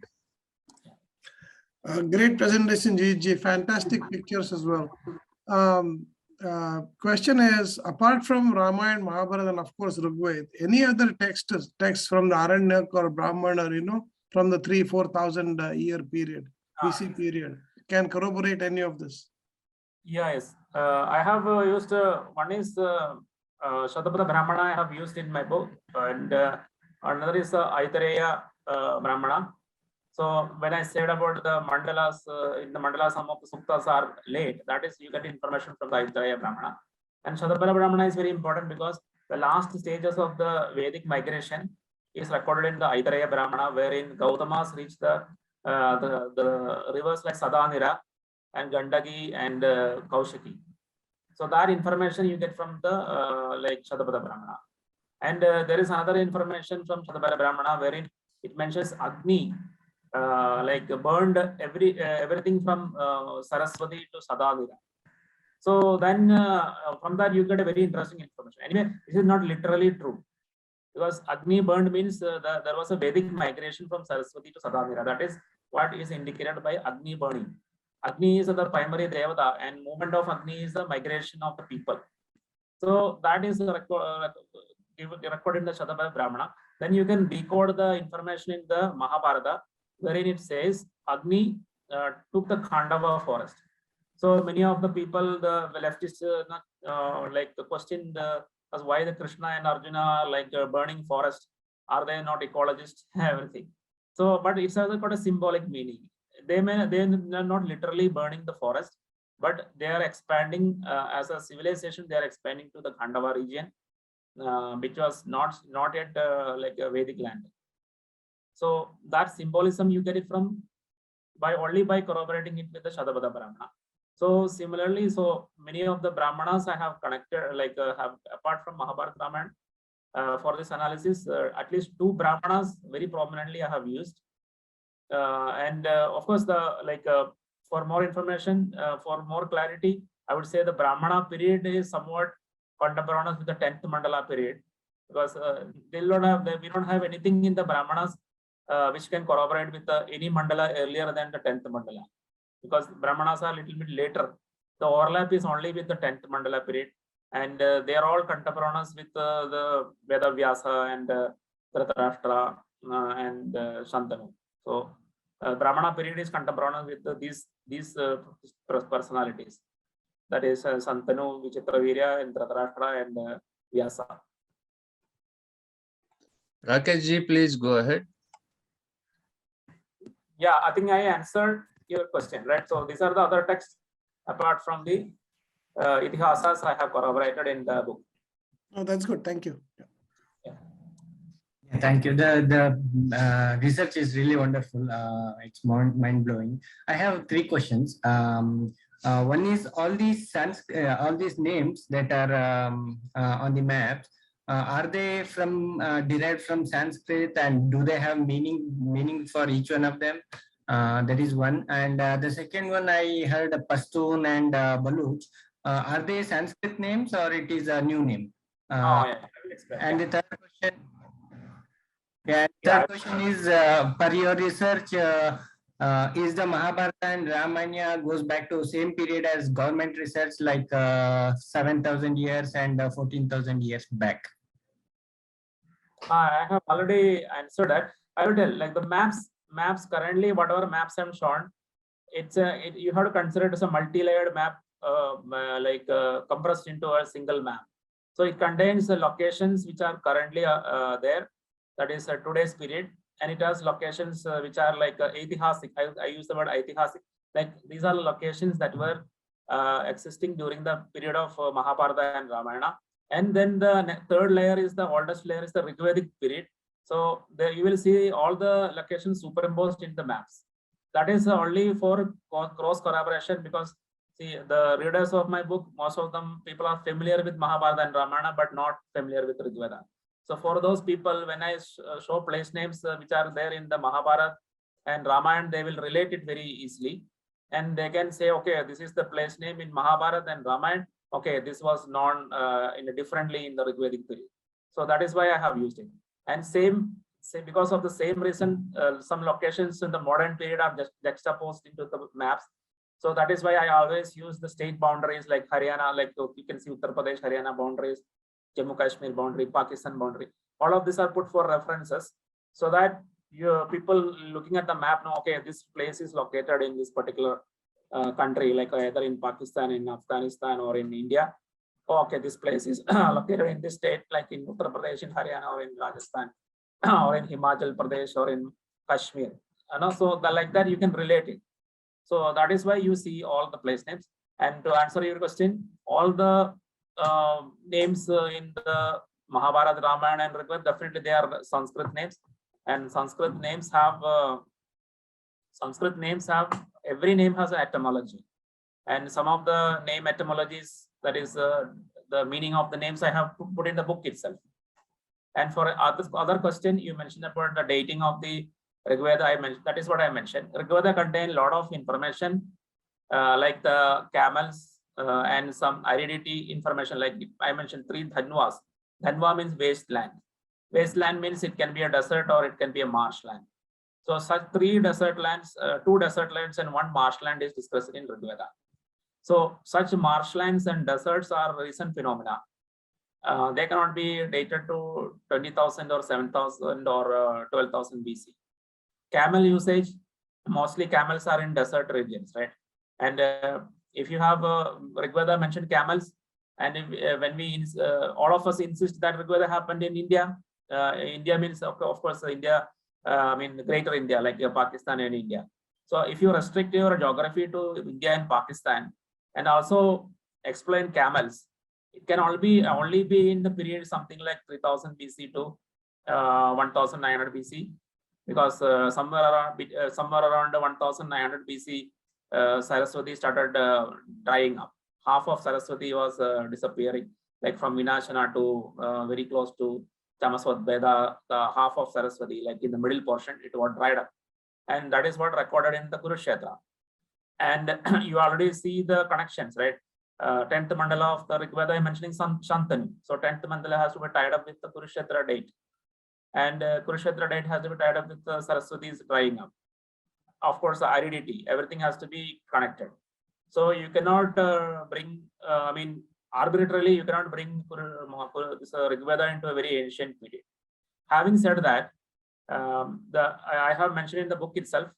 Great presentation, Jijith. Fantastic pictures as well. Question is, apart from Ramayana, Mahabharata, and of course Rigveda, any other texts from the Aranyak or Brahmana, or from the 3,000-4,000 year period, BC period, can corroborate any of this? Yes, I have used one is Shatapada Brahmana I have used in my book, and another is Aitareya Brahmana. So when I said about the Mandalas, in the Mandala some of the Suktas are late, that is you get information from the Aitareya Brahmana. And Shatapada Brahmana is very important because the last stages of the Vedic migration is recorded in the Aitareya Brahmana, wherein Gautamas reached the rivers like Sadanira and Gandaki and Kaushiki. So that information you get from the Shatapada Brahmana. And there is another information from Shatapada Brahmana wherein it mentions Agni, burned everything from Saraswati to Sadanira. So then from that you get a very interesting information. Anyway, this is not literally true, because Agni burned means there was a Vedic migration from Saraswati to Sadanira. That is what is indicated by Agni burning. Agni is the primary Devata, and movement of Agni is the migration of the people. So that is recorded in the Shatapada Brahmana. Then you can decode the information in the Mahabharata, wherein it says Agni took the Khandava forest. So many of the people, the leftists, the question as why the Krishna and Arjuna are burning forest. Are they not ecologists? Everything. So, but it's also got a symbolic meaning. They are not literally burning the forest, but they are expanding as a civilization. They are expanding to the Khandava region, which was not yet like a Vedic land. So that symbolism you get it from only by corroborating it with the Shadabada Brahmana. So similarly, so many of the Brahmanas I have connected, like have apart from Mahabharata Ramayana, for this analysis, at least 2 Brahmanas very prominently I have used. And of course, for more information, for more clarity, I would say the Brahmana period is somewhat contemporaneous with the 10th Mandala period, because we don't have anything in the Brahmanas which can corroborate with any Mandala earlier than the 10th Mandala, because Brahmanas are a little bit later. The overlap is only with the 10th Mandala period, and they are all contemporaneous with the Veda Vyasa and Dhritarashtra and Shantanu. So Brahmana period is contemporaneous with these personalities. That is Shantanu, Vichitravirya, and Dhritarashtra and Vyasa. Rakeshji, please go ahead. Yeah, I think I answered your question, right? So these are the other texts apart from the Itihasas I have corroborated in the book. Oh, that's good. Thank you. Yeah. Yeah, thank you. The research is really wonderful. It's mind blowing. I have 3 questions. One is all these names that are on the maps. Are they derived from Sanskrit, and do they have meaning for each one of them? That is one. And the second one, I heard Pashtun and Baluch. Are they Sanskrit names, or it is a new name? And the third question. Yeah, third question is, per your research, is the Mahabharata and Ramayana goes back to same period as government research, like 7,000 years and 14,000 years back? I have already answered that. I will tell, like the maps currently, whatever maps I'm shown, you have to consider it as a multi-layered map, compressed into a single map. So it contains the locations which are currently there, that is today's period, and it has locations which are like Itihasic. I use the word Itihasic. Like these are locations that were existing during the period of Mahabharata and Ramayana. And then the third layer is the oldest layer is the Rigvedic period. So there you will see all the locations superimposed in the maps. That is only for cross corroboration, because see, the readers of my book, most of them people are familiar with Mahabharata and Ramayana, but not familiar with Rigveda. So for those people, when I show place names which are there in the Mahabharata and Ramayana, they will relate it very easily. And they can say, okay, this is the place name in Mahabharata and Ramayana. Okay, this was known differently in the Rigvedic period. So that is why I have used it. And because of the same reason, some locations in the modern period are just juxtaposed into the maps. So that is why I always use the state boundaries like Haryana, like you can see Uttar Pradesh, Haryana boundaries, Jammu Kashmir boundary, Pakistan boundary. All of these are put for references, so that people looking at the map know, okay, this place is located in this particular country, like either in Pakistan, in Afghanistan, or in India. Oh, okay, this place is located in this state, like in Uttar Pradesh, in Haryana, or in Rajasthan, or in Himachal Pradesh, or in Kashmir. So like that you can relate it. So that is why you see all the place names. And to answer your question, all the names in the Mahabharata, Ramayana, and Rigveda, definitely they are Sanskrit names. And Sanskrit names have every name has an etymology. And some of the name etymologies, that is the meaning of the names, I have put in the book itself. And for other question, you mentioned about the dating of the Rigveda. I mentioned, that is what I mentioned. Rigveda contain a lot of information, like the camels and some aridity information. Like I mentioned 3 dhanvas. Dhanva means wasteland. Wasteland means it can be a desert or it can be a marshland. So such 3 desert lands, 2 desert lands and 1 marshland is discussed in Rigveda. So such marshlands and deserts are recent phenomena. They cannot be dated to 20,000 or 7,000 or 12,000 BC. Camel usage, mostly camels are in desert regions, right? And if you have Rigveda mentioned camels, and if, when we all of us insist that Rigveda happened in India, India means of course India, I mean Greater India, like Pakistan and India. So if you restrict your geography to India and Pakistan, and also explain camels. It can only be in the period something like 3000 BC to 1900 BC, because somewhere around 1900 BC, Saraswati started drying up. Half of Saraswati was disappearing, like from Vinashana to very close to Chamaswat Veda, the half of Saraswati, like in the middle portion, it was dried up. And that is what recorded in the Kurukshetra. And you already see the connections, right? 10th Mandala of the Rigveda, I'm mentioning some Shantanu. So 10th Mandala has to be tied up with the Kurukshetra date. And Kurukshetra date has to be tied up with the Saraswati's drying up. Of course, the aridity, everything has to be connected. So you cannot bring, arbitrarily, you cannot bring this Rigveda into a very ancient period. Having said that, I have mentioned in the book itself,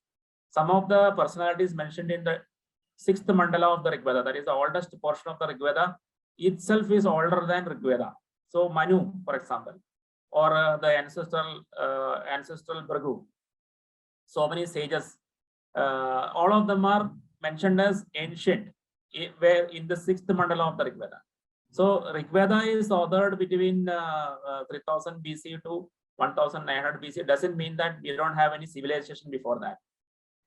some of the personalities mentioned in the 6th Mandala of the Rigveda, that is the oldest portion of the Rigveda, itself is older than Rigveda. So Manu, for example, or the ancestral Bhrigu, so many sages, all of them are mentioned as ancient, where in the 6th Mandala of the Rigveda. So Rigveda is authored between 3000 BC to 1900 BC. Doesn't mean that we don't have any civilization before that.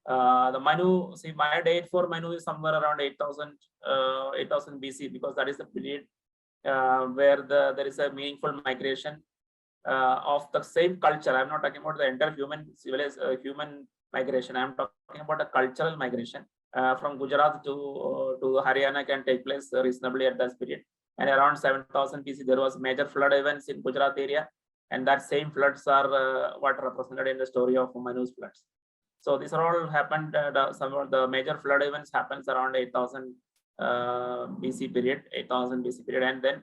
The Manu, see, my date for Manu is somewhere around 8000 BC, because that is the period where there is a meaningful migration of the same culture. I'm not talking about the entire human migration. I'm talking about a cultural migration from Gujarat to Haryana can take place reasonably at that period. And around 7000 BC, there was major flood events in Gujarat area, and that same floods are what represented in the story of Manu's floods. So these are all happened. Some of the major flood events happens around 8000 BC period, and then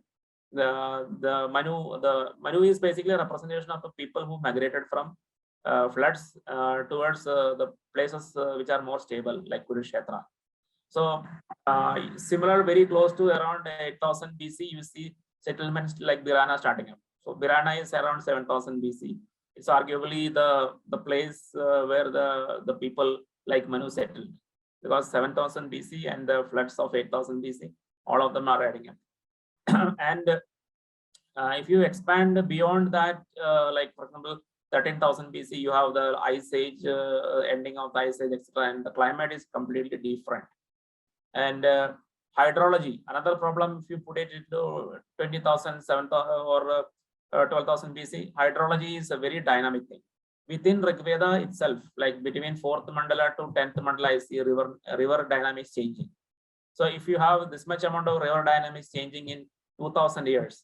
the Manu is basically a representation of the people who migrated from floods towards the places which are more stable, like Kurukshetra. So similar, very close to around 8000 BC, you see settlements like Birana starting up. So Birana is around 7000 BC. It's arguably the place where the people like Manu settled, because 7000 BC and the floods of 8000 BC, all of them are adding up. And if you expand beyond that, like for example, 13,000 BC, you have the Ice Age, ending of the Ice Age, etc., and the climate is completely different. And hydrology, another problem. If you put it into 20,000, 7,000, or 12,000 BC, hydrology is a very dynamic thing. Within Rigveda itself, like between 4th Mandala to 10th Mandala, I see river dynamics changing. So if you have this much amount of river dynamics changing in 2000 years,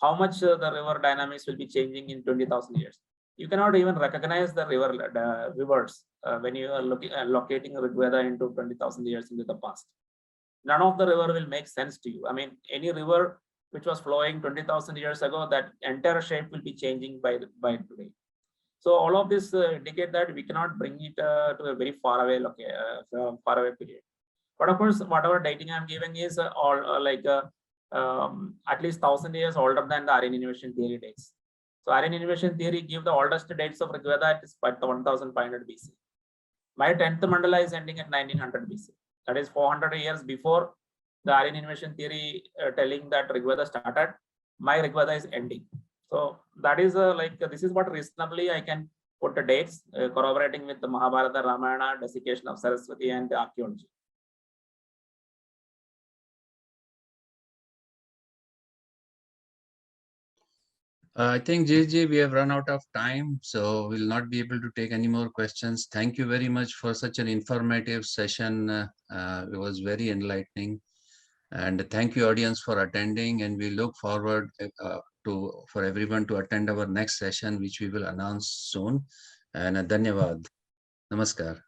how much the river dynamics will be changing in 20,000 years? You cannot even recognize the rivers when you are locating Rigveda into 20,000 years into the past. None of the river will make sense to you. I mean, any river which was flowing 20,000 years ago, that entire shape will be changing by today. So all of this indicate that we cannot bring it to a very far away period. But of course, whatever dating I'm giving is at least 1000 years older than the Aryan innovation theory dates. So Aryan innovation theory give the oldest dates of Rigveda at 1500 BC. My 10th Mandala is ending at 1900 BC. That is 400 years before the Aryan innovation theory telling that Rigveda started. My Rigveda is ending. So that is this is what reasonably I can put the dates corroborating with the Mahabharata, Ramayana, desiccation of Saraswati, and the archaeology. I think, JJ, we have run out of time, so we'll not be able to take any more questions. Thank you very much for such an informative session. It was very enlightening. And thank you, audience, for attending. And we look forward for everyone to attend our next session, which we will announce soon. And Dhanyavad. Namaskar.